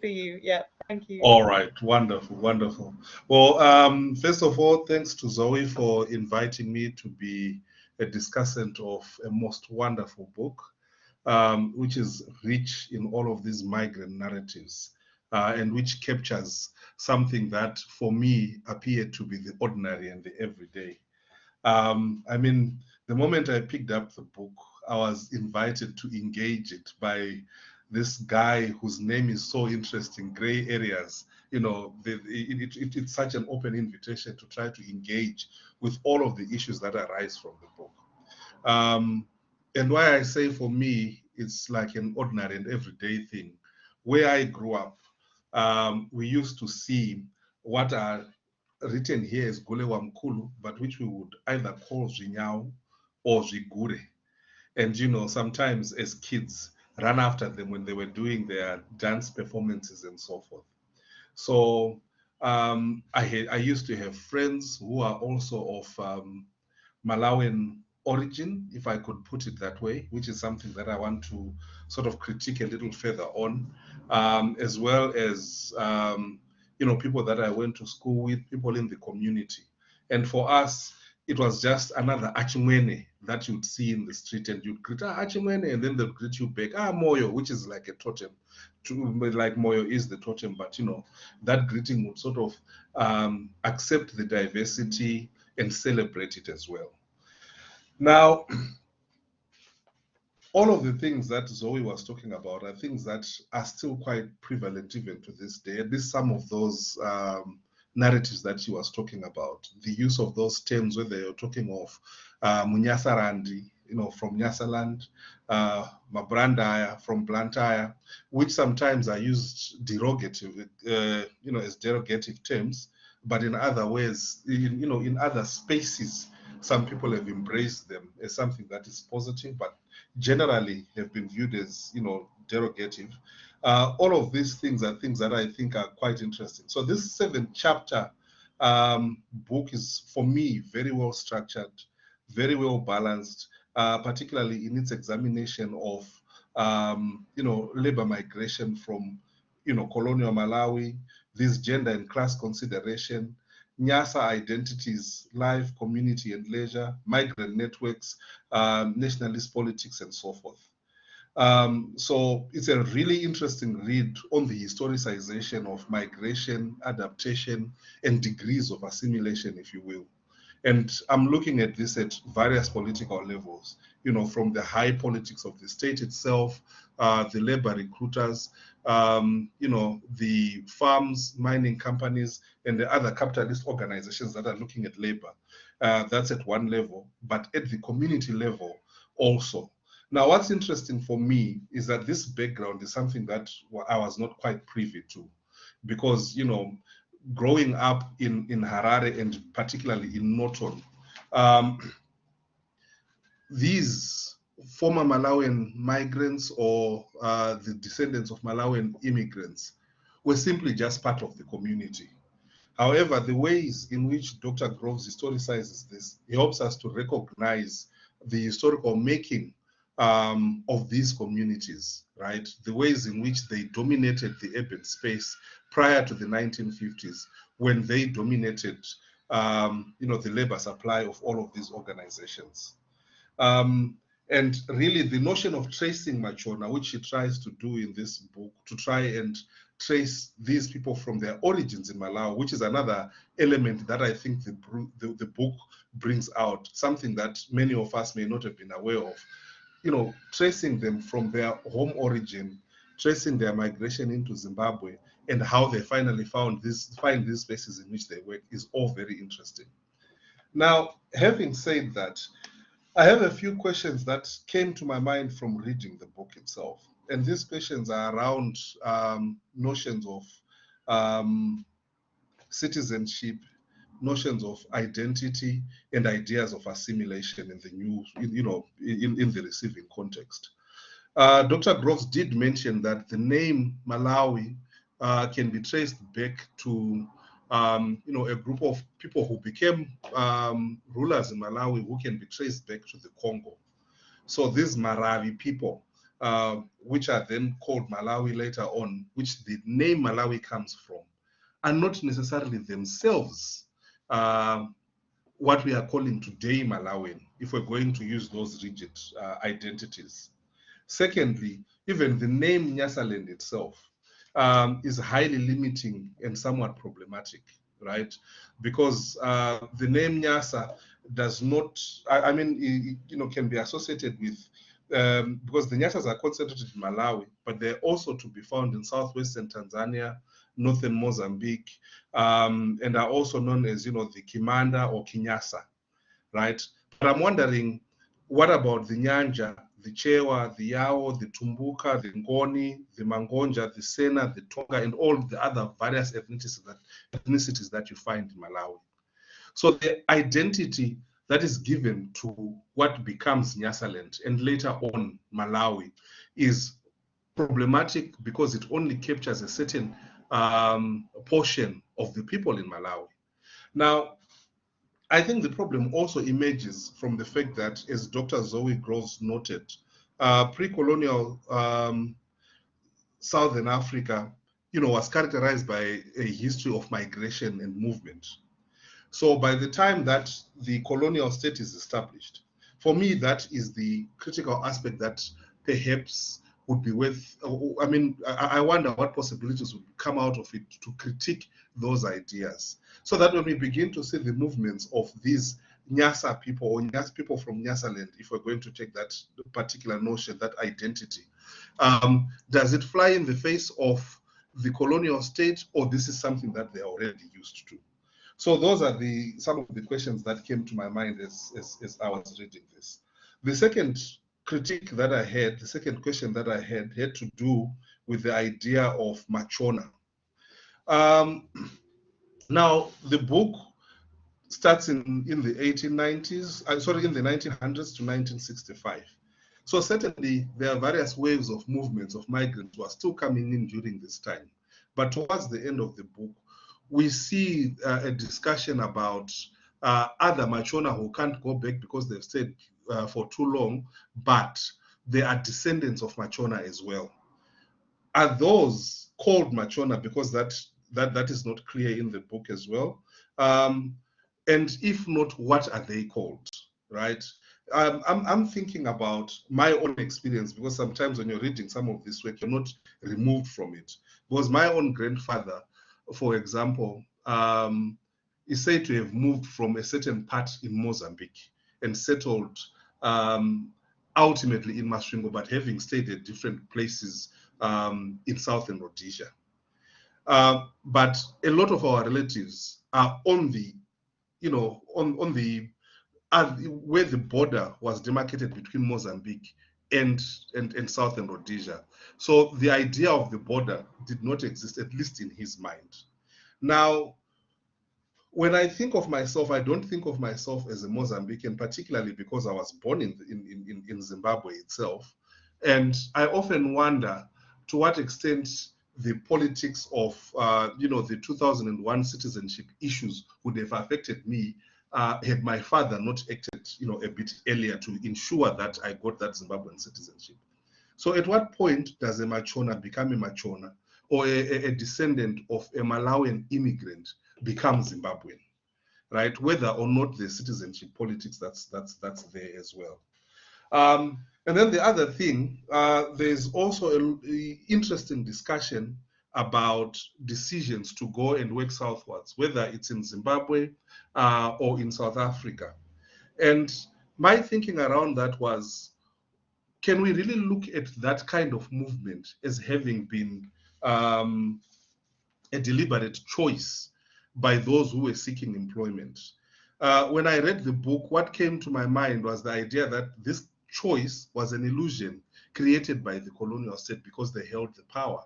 S1: see you. Yeah, thank you.
S3: All right, wonderful. Well, first of all, thanks to Zoe for inviting me to be a discussant of a most wonderful book, which is rich in all of these migrant narratives, and which captures something that, for me, appeared to be the ordinary and the everyday. I mean, the moment I picked up the book, I was invited to engage it by this guy whose name is so interesting, Gray Areas. You know, it's such an open invitation to try to engage with all of the issues that arise from the book. And why I say, for me, it's like an ordinary and everyday thing. Where I grew up, we used to see what are written here as Gule Wamkulu, but which we would either call Zvinyao or Zvigure. And, you know, sometimes as kids, run after them when they were doing their dance performances and so forth. So I used to have friends who are also of Malawian origin, if I could put it that way, which is something that I want to sort of critique a little further on, as well as you know, people that I went to school with, people in the community. And for us, it was just another Achimwene that you'd see in the street, and you'd greet, Achimwene, and then they'll greet you back, Moyo, which is like a totem. Like Moyo is the totem, but you know, that greeting would sort of accept the diversity and celebrate it as well. Now, all of the things that Zoe was talking about are things that are still quite prevalent even to this day. At least some of those narratives that she was talking about, the use of those terms where they are talking of Munyasarandi, you know, from Nyasaland, Mabrandaya from Blantyre, which sometimes are used derogative, you know, as derogative terms, but in other ways, you know, in other spaces, some people have embraced them as something that is positive, but generally have been viewed as, derogative. All of these things are things that I think are quite interesting. So this 7-chapter book is, for me, very well structured, very well balanced, particularly in its examination of, labor migration from, colonial Malawi, this gender and class consideration, Nyasa identities, life, community and leisure, migrant networks, nationalist politics, and so forth. So it's a really interesting read on the historicization of migration, adaptation, and degrees of assimilation, if you will. And I'm looking at this at various political levels, from the high politics of the state itself, the labor recruiters, the farms, mining companies, and the other capitalist organizations that are looking at labor. That's at one level, but at the community level also. Now, what's interesting for me is that this background is something that I was not quite privy to, because, growing up in Harare and particularly in Norton, these former Malawian migrants or the descendants of Malawian immigrants were simply just part of the community. However, the ways in which Dr. Groves historicizes this helps us to recognize the historical making of these communities, right? The ways in which they dominated the urban space prior to the 1950s, when they dominated, the labor supply of all of these organizations. And really, the notion of tracing Machona, which she tries to do in this book, to try and trace these people from their origins in Malawi, which is another element that I think the book brings out, something that many of us may not have been aware of. Tracing them from their home origin, tracing their migration into Zimbabwe, and how they finally find these spaces in which they work is all very interesting. Now, having said that, I have a few questions that came to my mind from reading the book itself. And these questions are around notions of citizenship, notions of identity, and ideas of assimilation in the new, in the receiving context. Dr. Groves did mention that the name Malawi can be traced back to a group of people who became rulers in Malawi, who can be traced back to the Congo. So these Maravi people, which are then called Malawi later on, which the name Malawi comes from, are not necessarily themselves what we are calling today Malawian, if we're going to use those rigid identities. Secondly, even the name Nyasaland itself is highly limiting and somewhat problematic, right? Because the name Nyasa does not, can be associated with, because the Nyasas are concentrated in Malawi, but they're also to be found in southwestern Tanzania, northern Mozambique, and are also known as, the Kimanda or Kinyasa, right? But I'm wondering, what about the Nyanja, the Chewa, the Yao, the Tumbuka, the Ngoni, the Mangonja, the Sena, the Tonga, and all the other various ethnicities that you find in Malawi? So the identity that is given to what becomes Nyasaland and later on Malawi is problematic because it only captures a certain portion of the people in Malawi. Now, I think the problem also emerges from the fact that, as Dr. Zoe Groves noted, pre-colonial Southern Africa, was characterized by a history of migration and movement. So by the time that the colonial state is established, for me, that is the critical aspect that perhaps would be worth, I wonder what possibilities would come out of it to critique those ideas. So that when we begin to see the movements of these Nyasa people or Nyasa people from Nyasaland, if we're going to take that particular notion, that identity, does it fly in the face of the colonial state, or this is something that they're already used to? So those are some of the questions that came to my mind as I was reading this. The second critique that I had, the second question that I had to do with the idea of Machona. Now, the book starts in the 1890s, in the 1900s to 1965. So certainly there are various waves of movements of migrants who are still coming in during this time. But towards the end of the book, we see a discussion about other Machona who can't go back because they've stayed for too long, but they are descendants of Machona as well. Are those called Machona? Because that is not clear in the book as well. And if not, what are they called, right? I'm thinking about my own experience, because sometimes when you're reading some of this work, you're not removed from it. Because my own grandfather, for example, is said to have moved from a certain part in Mozambique and settled ultimately in Masvingo, but having stayed at different places in Southern Rhodesia. But a lot of our relatives are on the, on the where the border was demarcated between Mozambique and Southern Rhodesia. So the idea of the border did not exist, at least in his mind. Now, when I think of myself, I don't think of myself as a Mozambican, particularly because I was born in Zimbabwe itself. And I often wonder to what extent the politics of, the 2001 citizenship issues would have affected me had my father not acted, a bit earlier to ensure that I got that Zimbabwean citizenship. So at what point does a Machona become a Machona, or a descendant of a Malawian immigrant become Zimbabwean, right? Whether or not the citizenship politics that's there as well. And then the other thing, there's also an interesting discussion about decisions to go and work southwards, whether it's in Zimbabwe or in South Africa. And my thinking around that was, can we really look at that kind of movement as having been a deliberate choice by those who were seeking employment? When I read the book, what came to my mind was the idea that this choice was an illusion created by the colonial state because they held the power.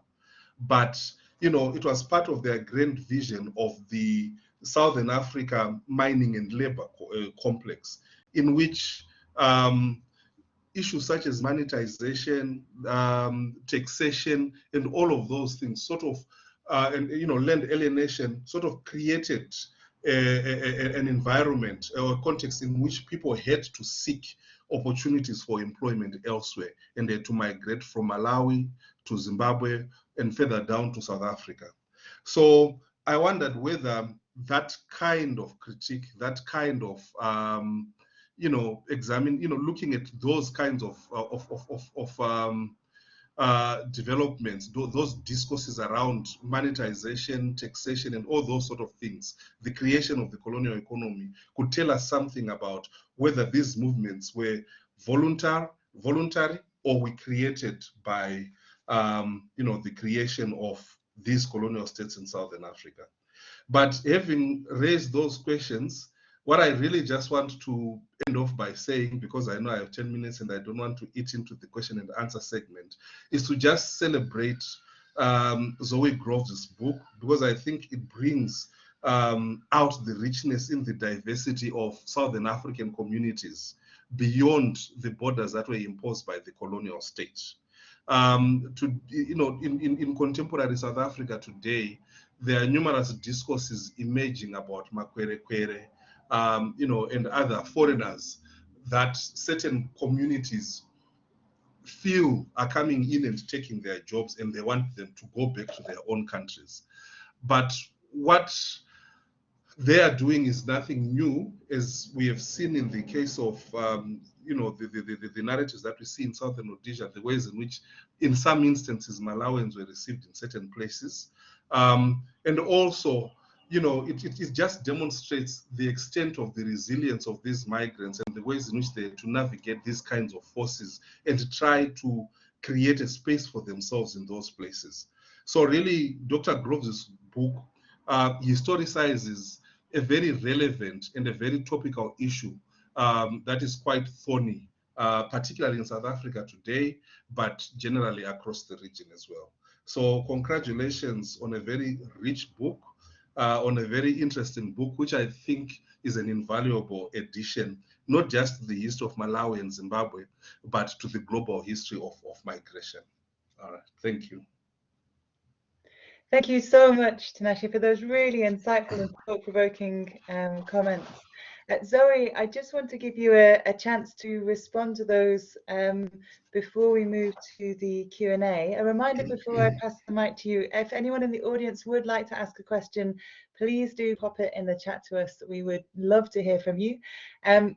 S3: But, it was part of their grand vision of the Southern Africa mining and labor complex, in which issues such as monetization, taxation, and all of those things sort of, land alienation sort of created an environment or a context in which people had to seek opportunities for employment elsewhere, and they had to migrate from Malawi to Zimbabwe and further down to South Africa. So I wondered whether that kind of critique, that kind of looking at those kinds of developments, those discourses around monetization, taxation, and all those sort of things, the creation of the colonial economy, could tell us something about whether these movements were voluntary or were created by, the creation of these colonial states in Southern Africa. But having raised those questions, what I really just want to end off by saying, because I know I have 10 minutes and I don't want to eat into the question and answer segment, is to just celebrate Zoe R.Groves' book, because I think it brings out the richness in the diversity of Southern African communities beyond the borders that were imposed by the colonial state. In contemporary South Africa today, there are numerous discourses emerging about Makwere Kwere, and other foreigners that certain communities feel are coming in and taking their jobs, and they want them to go back to their own countries. But what they are doing is nothing new, as we have seen in the case of the narratives that we see in Southern Rhodesia, the ways in which, in some instances, Malawians were received in certain places, and also, it just demonstrates the extent of the resilience of these migrants and the ways in which they to navigate these kinds of forces and to try to create a space for themselves in those places. So really, Dr. Groves' book historicizes a very relevant and a very topical issue that is quite thorny, particularly in South Africa today, but generally across the region as well. So congratulations on a very rich book. on a very interesting book, which I think is an invaluable addition, not just to the history of Malawi and Zimbabwe, but to the global history of migration. All right, thank you.
S1: Thank you so much, Tinashe, for those really insightful and thought-provoking comments. Zoe, I just want to give you a chance to respond to those before we move to the Q&A. A reminder before I pass the mic to you, if anyone in the audience would like to ask a question, please do pop it in the chat to us. We would love to hear from you.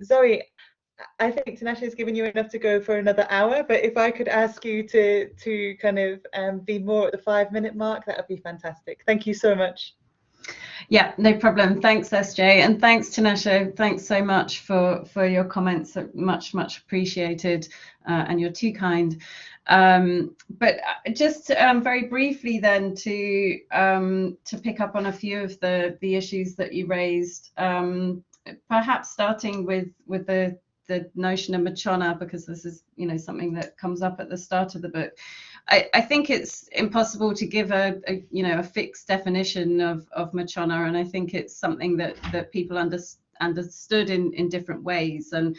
S1: Zoe, I think Tinashe has given you enough to go for another hour, but if I could ask you to kind of be more at the 5-minute mark, that would be fantastic. Thank you so much.
S2: Yeah, no problem. Thanks, SJ, and thanks, Tinashe. Thanks so much for your comments. Much appreciated, and you're too kind. But just very briefly then to pick up on a few of the issues that you raised, perhaps starting with the notion of Machona, because this is, you know, something that comes up at the start of the book. I think it's impossible to give a fixed definition of Machona, and I think it's something that people understood in different ways, and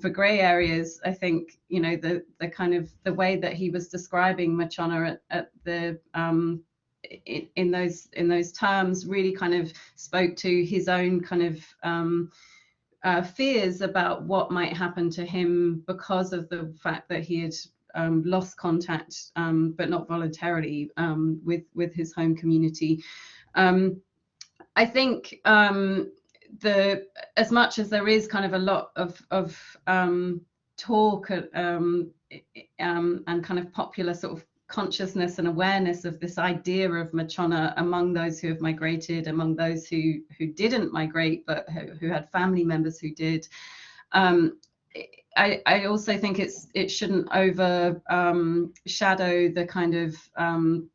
S2: for grey areas, I think, you know, the kind of the way that he was describing Machona at the in those terms really kind of spoke to his own kind of fears about what might happen to him because of the fact that he had lost contact, but not voluntarily, with his home community. I think as much as there is kind of a lot of talk and kind of popular sort of consciousness and awareness of this idea of Machona among those who have migrated, among those who didn't migrate but who had family members who did, I also think it shouldn't overshadow the kind of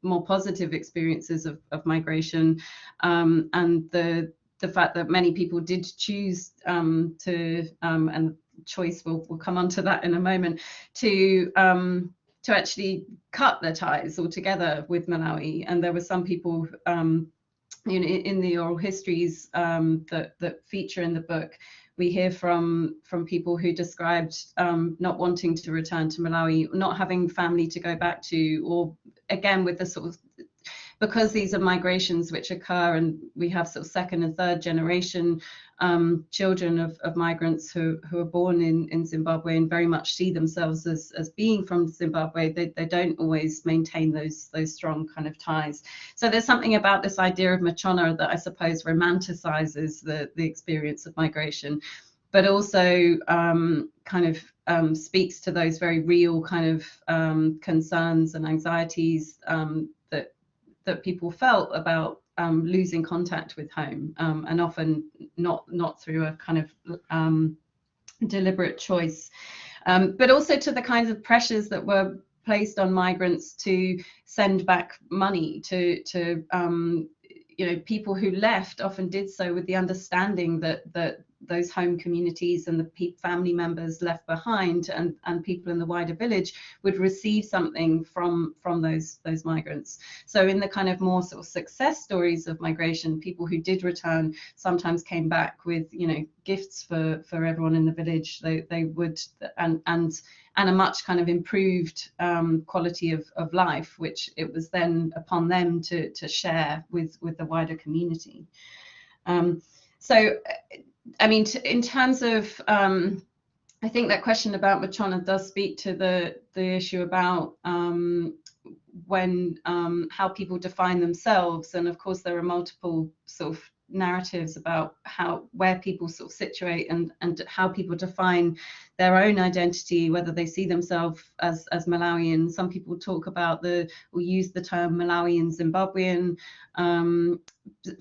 S2: more positive experiences of migration, and the fact that many people did choose to, and choice, we'll come on to that in a moment, to actually cut their ties altogether with Malawi. And there were some people, you know, in the oral histories that feature in the book, we hear from people who described not wanting to return to Malawi, not having family to go back to, or again with the sort of, because these are migrations which occur, and we have sort of second and third generation children of migrants who are born in Zimbabwe and very much see themselves as being from Zimbabwe. They don't always maintain those strong kind of ties. So there's something about this idea of Machona that I suppose romanticizes the experience of migration, but also kind of speaks to those very real kind of concerns and anxieties that people felt about losing contact with home, and often not through a kind of deliberate choice, but also to the kinds of pressures that were placed on migrants to send back money to you know, people who left often did so with the understanding that those home communities and the family members left behind and people in the wider village would receive something from those migrants. So in the kind of more sort of success stories of migration, people who did return sometimes came back with, you know, gifts for everyone in the village. They would, and a much kind of improved quality of life, which it was then upon them to share with the wider community. So I mean, in terms of, I think that question about Machona does speak to the issue about when how people define themselves, and of course there are multiple sort of narratives about where people sort of situate and how people define their own identity, whether they see themselves as Malawian. Some people talk about or use the term Malawian Zimbabwean.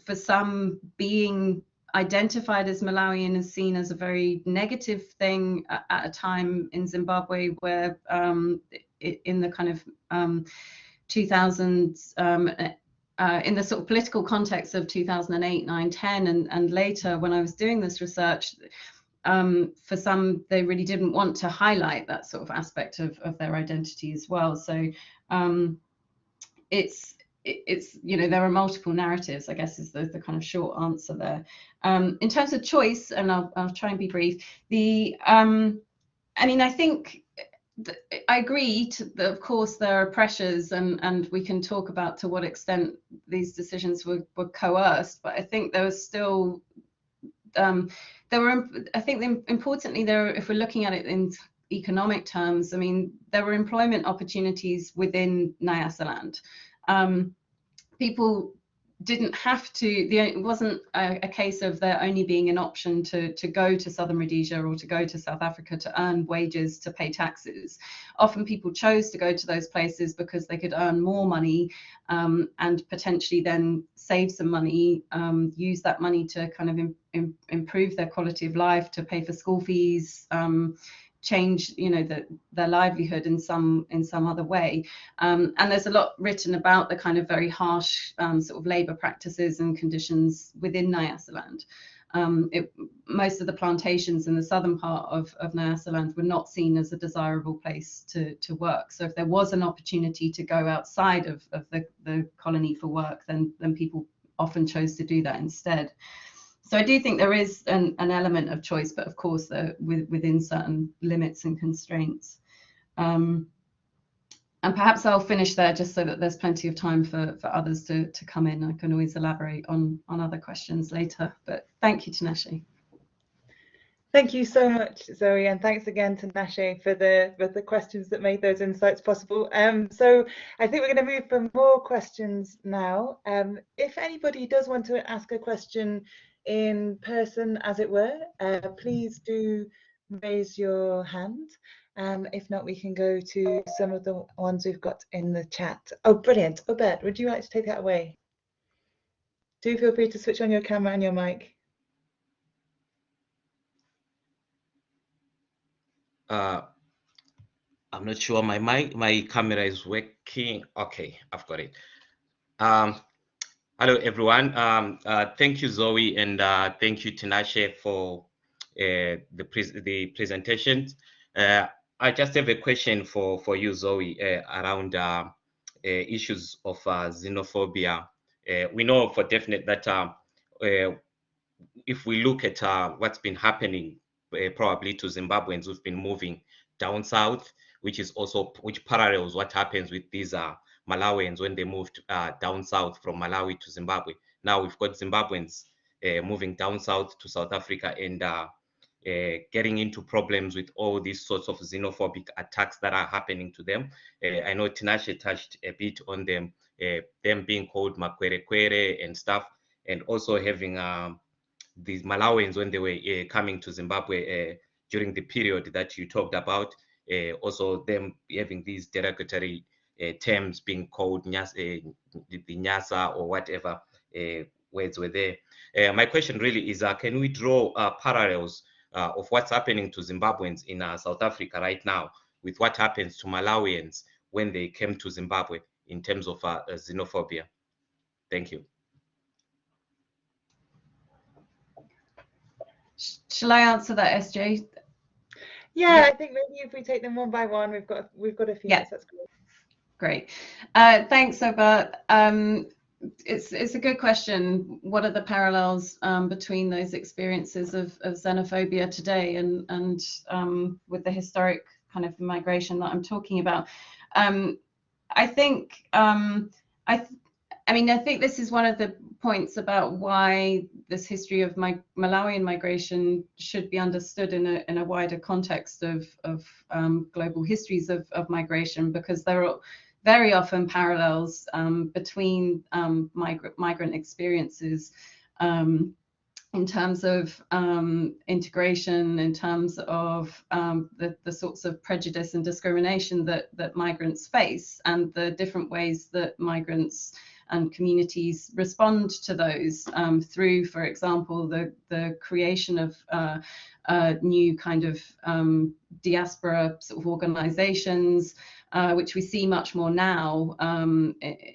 S2: For some, being identified as Malawian is seen as a very negative thing at a time in Zimbabwe where in the kind of 2000s, in the sort of political context of 2008, 9, 10, and later when I was doing this research, for some, they really didn't want to highlight that sort of aspect of their identity as well. So it's, you know, there are multiple narratives, I guess, is the kind of short answer there. In terms of choice, and I'll try and be brief, I mean, I think I agree that of course there are pressures, and we can talk about to what extent these decisions were coerced, but I think there was still I think importantly if we're looking at it in economic terms, I mean, there were employment opportunities within Nyasaland. People didn't have to, it wasn't a case of there only being an option to go to Southern Rhodesia or to go to South Africa to earn wages to pay taxes. Often people chose to go to those places because they could earn more money and potentially then save some money, use that money to kind of improve their quality of life, to pay for school fees, change, you know, their livelihood in some other way. And there's a lot written about the kind of very harsh sort of labour practices and conditions within Nyasaland. Most of the plantations in the southern part of Nyasaland were not seen as a desirable place to work. So if there was an opportunity to go outside of the colony for work, then people often chose to do that instead. So I do think there is an element of choice, but of course within certain limits and constraints. And perhaps I'll finish there just so that there's plenty of time for others to come in. I can always elaborate on other questions later, but thank you, Tinashe.
S1: Thank you so much, Zoe, and thanks again to Tinashe for the questions that made those insights possible. So I think we're going to move for more questions now. If anybody does want to ask a question in person, as it were, please do raise your hand. If not, we can go to some of the ones we've got in the chat. Oh, brilliant. Obed, would you like to take that away? Do feel free to switch on your camera and your mic.
S4: I'm not sure my camera is working. Okay, I've got it. Hello, everyone. Thank you, Zoe, and thank you, Tinashe, for the presentation. I just have a question for you, Zoe, around issues of xenophobia. We know for definite that if we look at what's been happening, probably to Zimbabweans who've been moving down south, which parallels what happens with these Malawians when they moved down south from Malawi to Zimbabwe. Now we've got Zimbabweans moving down south to South Africa and getting into problems with all these sorts of xenophobic attacks that are happening to them. I know Tinashe touched a bit on them being called Makwerekwere and stuff, and also having these Malawians when they were coming to Zimbabwe during the period that you talked about, also them having these derogatory terms being called the Nyasa or whatever words were there. My question really is, can we draw parallels of what's happening to Zimbabweans in South Africa right now with what happens to Malawians when they came to Zimbabwe in terms of xenophobia? Thank you.
S2: Shall I answer that, SJ?
S1: Yeah, I think maybe if we take them one by one, we've got a few minutes. That's great.
S2: Great. Thanks, Obert. It's a good question. What are the parallels between those experiences of xenophobia today and with the historic kind of migration that I'm talking about? I think I think this is one of the points about why this history of Malawian migration should be understood in a wider context of global histories of migration, because there are very often parallels between migrant experiences in terms of integration, in terms of the sorts of prejudice and discrimination that migrants face, and the different ways that migrants and communities respond to those through, for example, the creation of new kind of diaspora sort of organizations, which we see much more now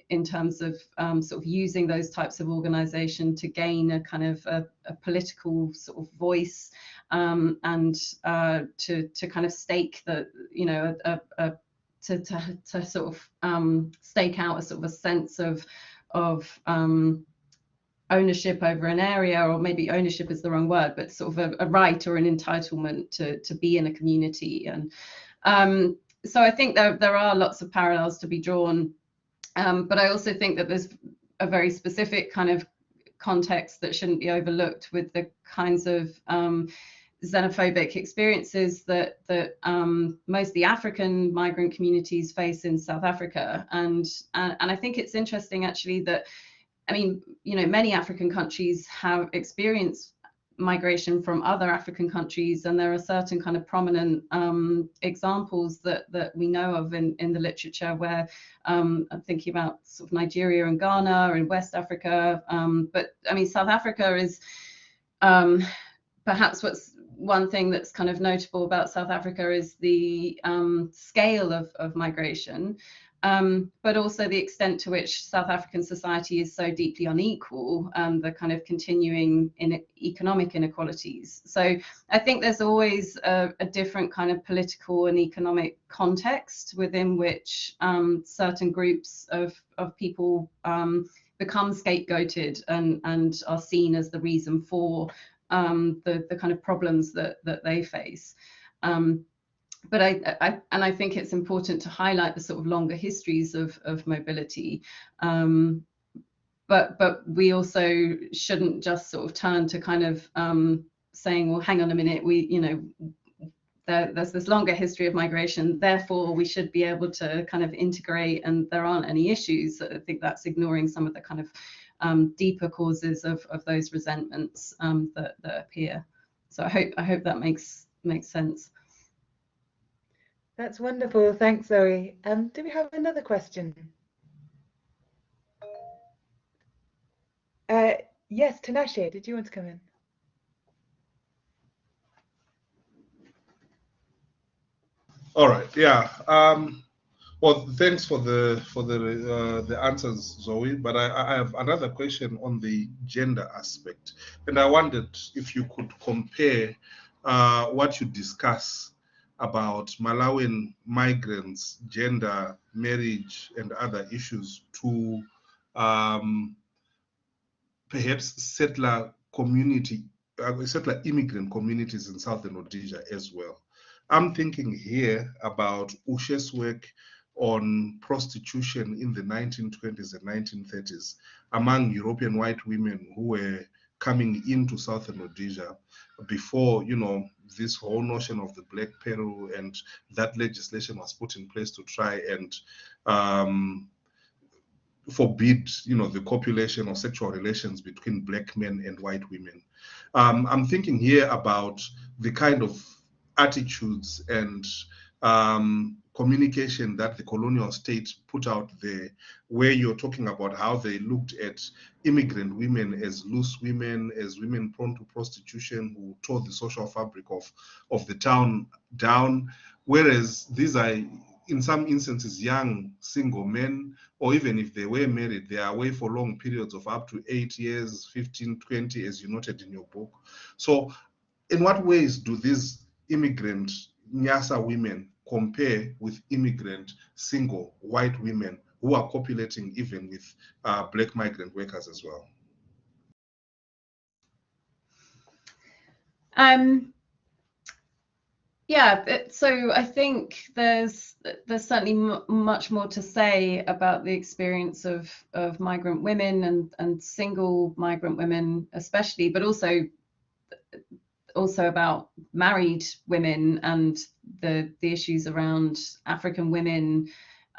S2: in terms of sort of using those types of organization to gain a kind of a political sort of voice and to kind of stake the, to sort of stake out a sort of a sense of ownership over an area, or maybe ownership is the wrong word, but sort of a right or an entitlement to be in a community. And so I think there are lots of parallels to be drawn, but I also think that there's a very specific kind of context that shouldn't be overlooked with the kinds of xenophobic experiences that most of the African migrant communities face in South Africa. And I think it's interesting actually that, I mean, you know, many African countries have experienced migration from other African countries, and there are certain kind of prominent examples that we know of in the literature, where I'm thinking about sort of Nigeria and Ghana or in West Africa, but I mean, South Africa is perhaps what's one thing that's kind of notable about South Africa is the scale of migration, but also the extent to which South African society is so deeply unequal, the kind of continuing economic inequalities. So I think there's always a different kind of political and economic context within which certain groups of people become scapegoated and are seen as the reason for the kind of problems that they face. But I think it's important to highlight the sort of longer histories of mobility. But we also shouldn't just sort of turn to kind of saying, well, hang on a minute, there's this longer history of migration, therefore we should be able to kind of integrate and there aren't any issues. I think that's ignoring some of the kind of deeper causes of those resentments that appear. So I hope that makes sense.
S1: That's wonderful. Thanks, Zoe. Do we have another question? Yes, Tinashe, did you want to come in?
S3: All right. Yeah. Well, thanks for the answers, Zoe. But I have another question on the gender aspect, and I wondered if you could compare what you discuss about Malawian migrants, gender, marriage, and other issues to perhaps settler immigrant communities in Southern Rhodesia as well. I'm thinking here about Ushe's work on prostitution in the 1920s and 1930s among European white women who were coming into Southern Rhodesia before, you know, this whole notion of the Black Peru and that legislation was put in place to try and forbid, you know, the copulation or sexual relations between Black men and white women. I'm thinking here about the kind of attitudes and communication that the colonial state put out there, where you're talking about how they looked at immigrant women as loose women, as women prone to prostitution, who tore the social fabric of the town down, whereas these are, in some instances, young single men, or even if they were married, they are away for long periods of up to 8 years, 15, 20, as you noted in your book. So in what ways do these immigrant Nyasa women compare with immigrant single white women who are copulating even with Black migrant workers as well?
S2: Yeah, so I think there's certainly much more to say about the experience of migrant women and single migrant women especially, but also about married women and the issues around African women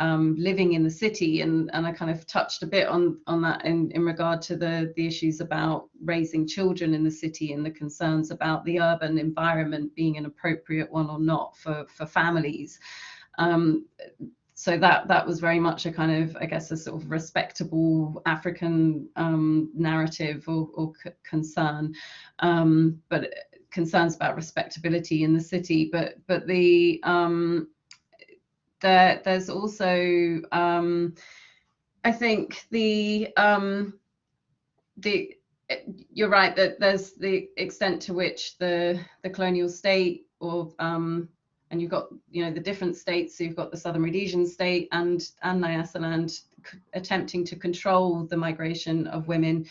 S2: living in the city, and I kind of touched a bit on that in regard to the issues about raising children in the city and the concerns about the urban environment being an appropriate one or not for families. So that was very much a kind of, I guess, a sort of respectable African narrative or concern, but concerns about respectability in the city. But there's also, I think you're right that there's the extent to which the colonial state or and you've got, you know, the different states. So you've got the Southern Rhodesian state and Nyasaland attempting to control the migration of women,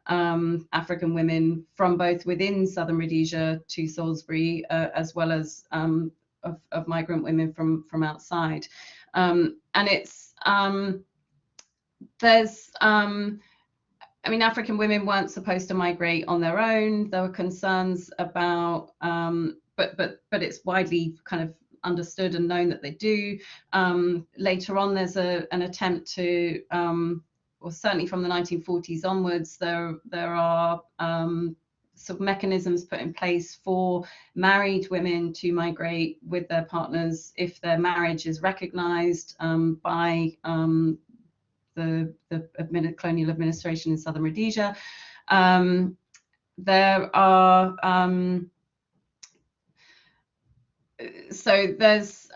S2: African women, from both within Southern Rhodesia to Salisbury, as well as of migrant women from outside. And it's there's I mean, African women weren't supposed to migrate on their own. There were concerns about, but it's widely kind of understood and known that they do. Later on, there's an attempt to, or certainly from the 1940s onwards, there are sort of mechanisms put in place for married women to migrate with their partners if their marriage is recognised by the colonial administration in Southern Rhodesia. There are so there's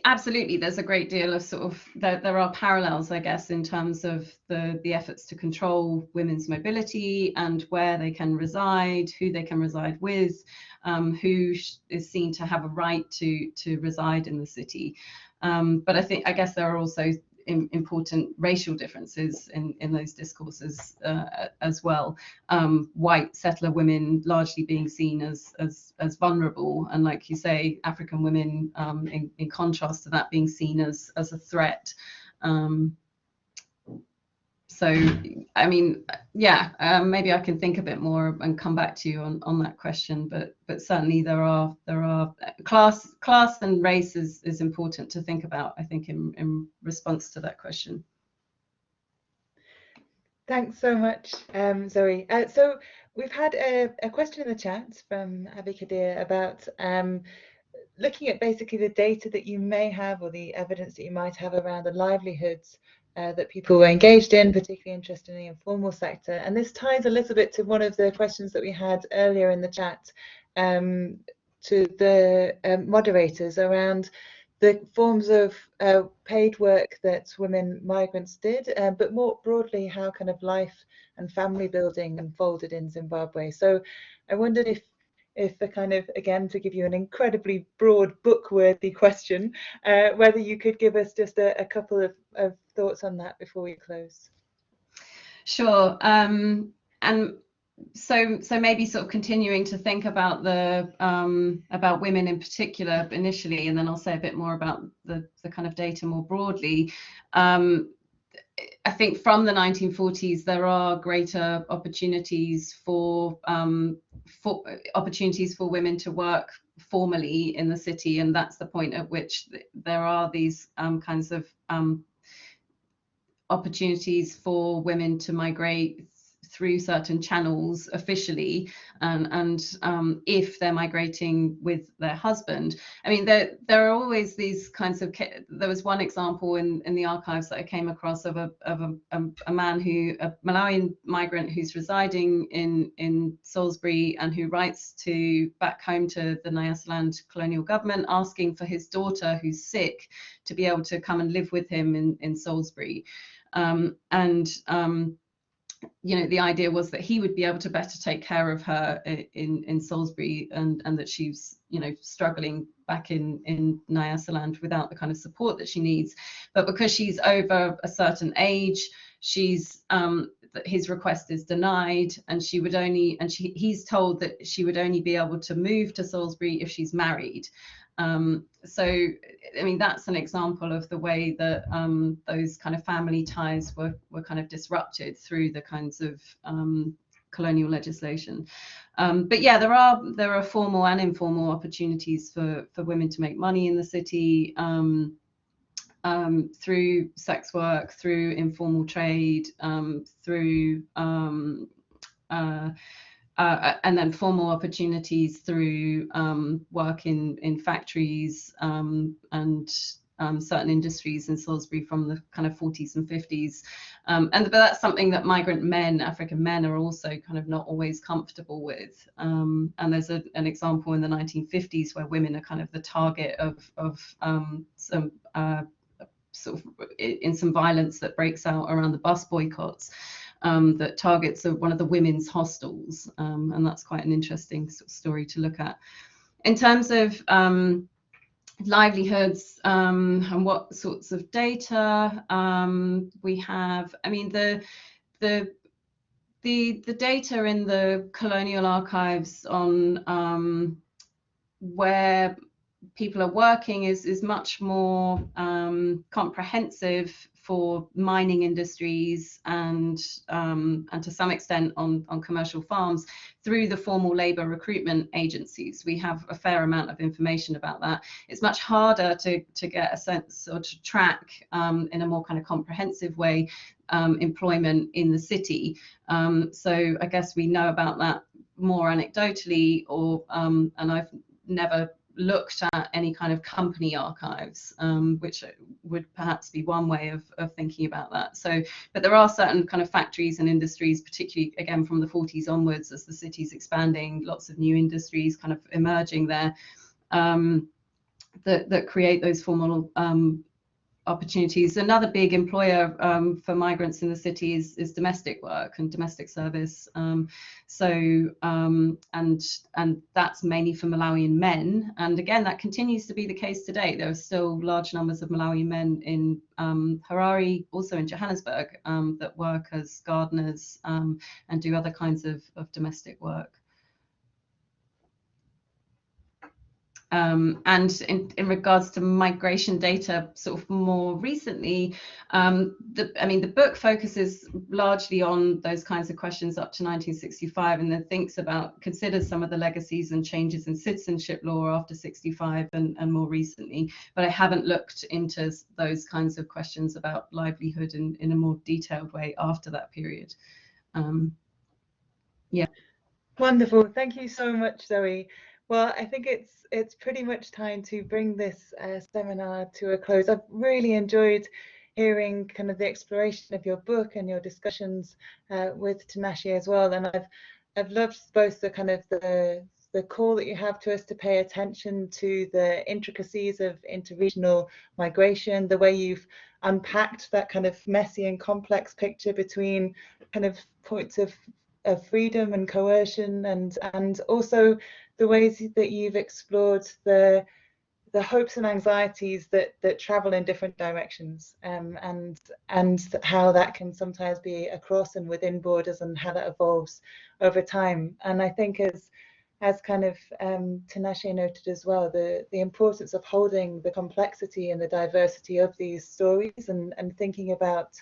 S2: absolutely, there's a great deal of sort of there are parallels, I guess, in terms of the efforts to control women's mobility and where they can reside, who they can reside with, who is seen to have a right to reside in the city. But I guess there are also important racial differences in those discourses as well. White settler women largely being seen as vulnerable, and like you say, African women in contrast to that being seen as a threat. So, I mean, yeah, maybe I can think a bit more and come back to you on that question. But certainly there are class and race is important to think about, I think, in response to that question.
S1: Thanks so much, Zoe. So we've had a question in the chat from Abi Kadir about looking at basically the data that you may have, or the evidence that you might have around the livelihoods that people were engaged in, particularly interested in the informal sector. And this ties a little bit to one of the questions that we had earlier in the chat to the moderators around the forms of paid work that women migrants did, but more broadly, how kind of life and family building unfolded in Zimbabwe. So I wondered if the kind of, again, to give you an incredibly broad book-worthy question, whether you could give us just a couple of thoughts on that before we close.
S2: Sure. And so maybe sort of continuing to think about about women in particular initially, and then I'll say a bit more about the kind of data more broadly. I think from the 1940s there are greater opportunities for women to work formally in the city, and that's the point at which there are these kinds of opportunities for women to migrate through certain channels officially, and if they're migrating with their husband. I mean, there are always these kinds of. There was one example in the archives that I came across of a man a Malawian migrant who's residing in Salisbury and who writes back home to the Nyasaland colonial government asking for his daughter who's sick to be able to come and live with him in Salisbury, you know, the idea was that he would be able to better take care of her in Salisbury, and that she's, you know, struggling back in Nyasaland without the kind of support that she needs. But because she's over a certain age, his request is denied, and he's told that she would only be able to move to Salisbury if she's married. So, I mean, that's an example of the way that those kind of family ties were kind of disrupted through the kinds of colonial legislation. But yeah, there are formal and informal opportunities for women to make money in the city through sex work, through informal trade, through and then formal opportunities through work in factories and certain industries in Salisbury from the kind of 40s and 50s. But that's something that migrant men, African men, are also kind of not always comfortable with. And there's an example in the 1950s where women are kind of the target of some sort of in some violence that breaks out around the bus boycotts. That targets one of the women's hostels, and that's quite an interesting sort of story to look at. in terms of livelihoods and what sorts of data we have, I mean, the data in the colonial archives on where people are working is much more comprehensive for mining industries and to some extent on commercial farms through the formal labour recruitment agencies. We have a fair amount of information about that. It's much harder to get a sense or to track in a more kind of comprehensive way employment in the city. So I guess we know about that more anecdotally, or and I've never looked at any kind of company archives, which would perhaps be one way of thinking about that. So, but there are certain kind of factories and industries, particularly again from the 40s onwards, as the city's expanding, lots of new industries kind of emerging there, that create those formal opportunities. Another big employer for migrants in the city is domestic work and domestic service. And that's mainly for Malawian men. And again, that continues to be the case today. There are still large numbers of Malawian men in Harare, also in Johannesburg, that work as gardeners and do other kinds of domestic work. And in regards to migration data, sort of more recently, the book focuses largely on those kinds of questions up to 1965, and then considers some of the legacies and changes in citizenship law after 65 and more recently. But I haven't looked into those kinds of questions about livelihood in a more detailed way after that period. Yeah.
S1: Wonderful. Thank you so much, Zoe. Well, I think it's pretty much time to bring this seminar to a close. I've really enjoyed hearing kind of the exploration of your book and your discussions with Tinashe as well. And I've loved both the kind of the call that you have to us to pay attention to the intricacies of interregional migration, the way you've unpacked that kind of messy and complex picture between kind of points of freedom and coercion, and also the ways that you've explored the hopes and anxieties that travel in different directions, and how that can sometimes be across and within borders, and how that evolves over time. And I think as kind of Tinashe noted as well, the importance of holding the complexity and the diversity of these stories, and thinking about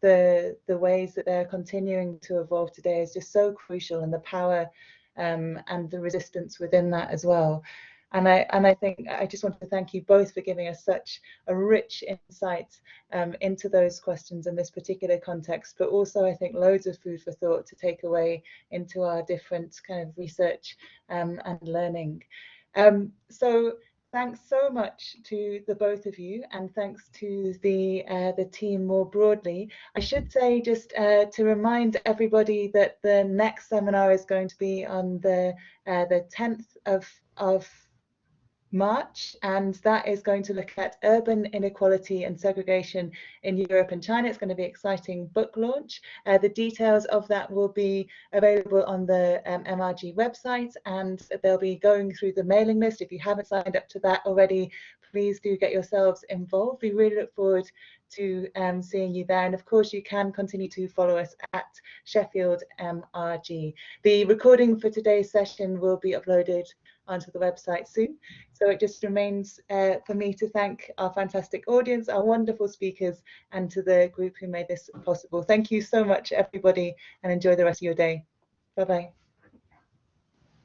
S1: the ways that they're continuing to evolve today is just so crucial, and the power and the resistance within that as well. And I think I just want to thank you both for giving us such a rich insight into those questions in this particular context, but also I think loads of food for thought to take away into our different kind of research and learning. So thanks so much to the both of you, and thanks to the team more broadly. I should say, just to remind everybody, that the next seminar is going to be on the 10th of March, and that is going to look at urban inequality and segregation in Europe and China. It's going to be an exciting book launch. The details of that will be available on the MRG website, and they'll be going through the mailing list. If you haven't signed up to that already, please do get yourselves involved. We really look forward to seeing you there. And of course, you can continue to follow us at Sheffield MRG. The recording for today's session will be uploaded onto the website soon. So it just remains for me to thank our fantastic audience, our wonderful speakers, and to the group who made this possible. Thank you so much, everybody, and enjoy the rest of your day. Bye-bye.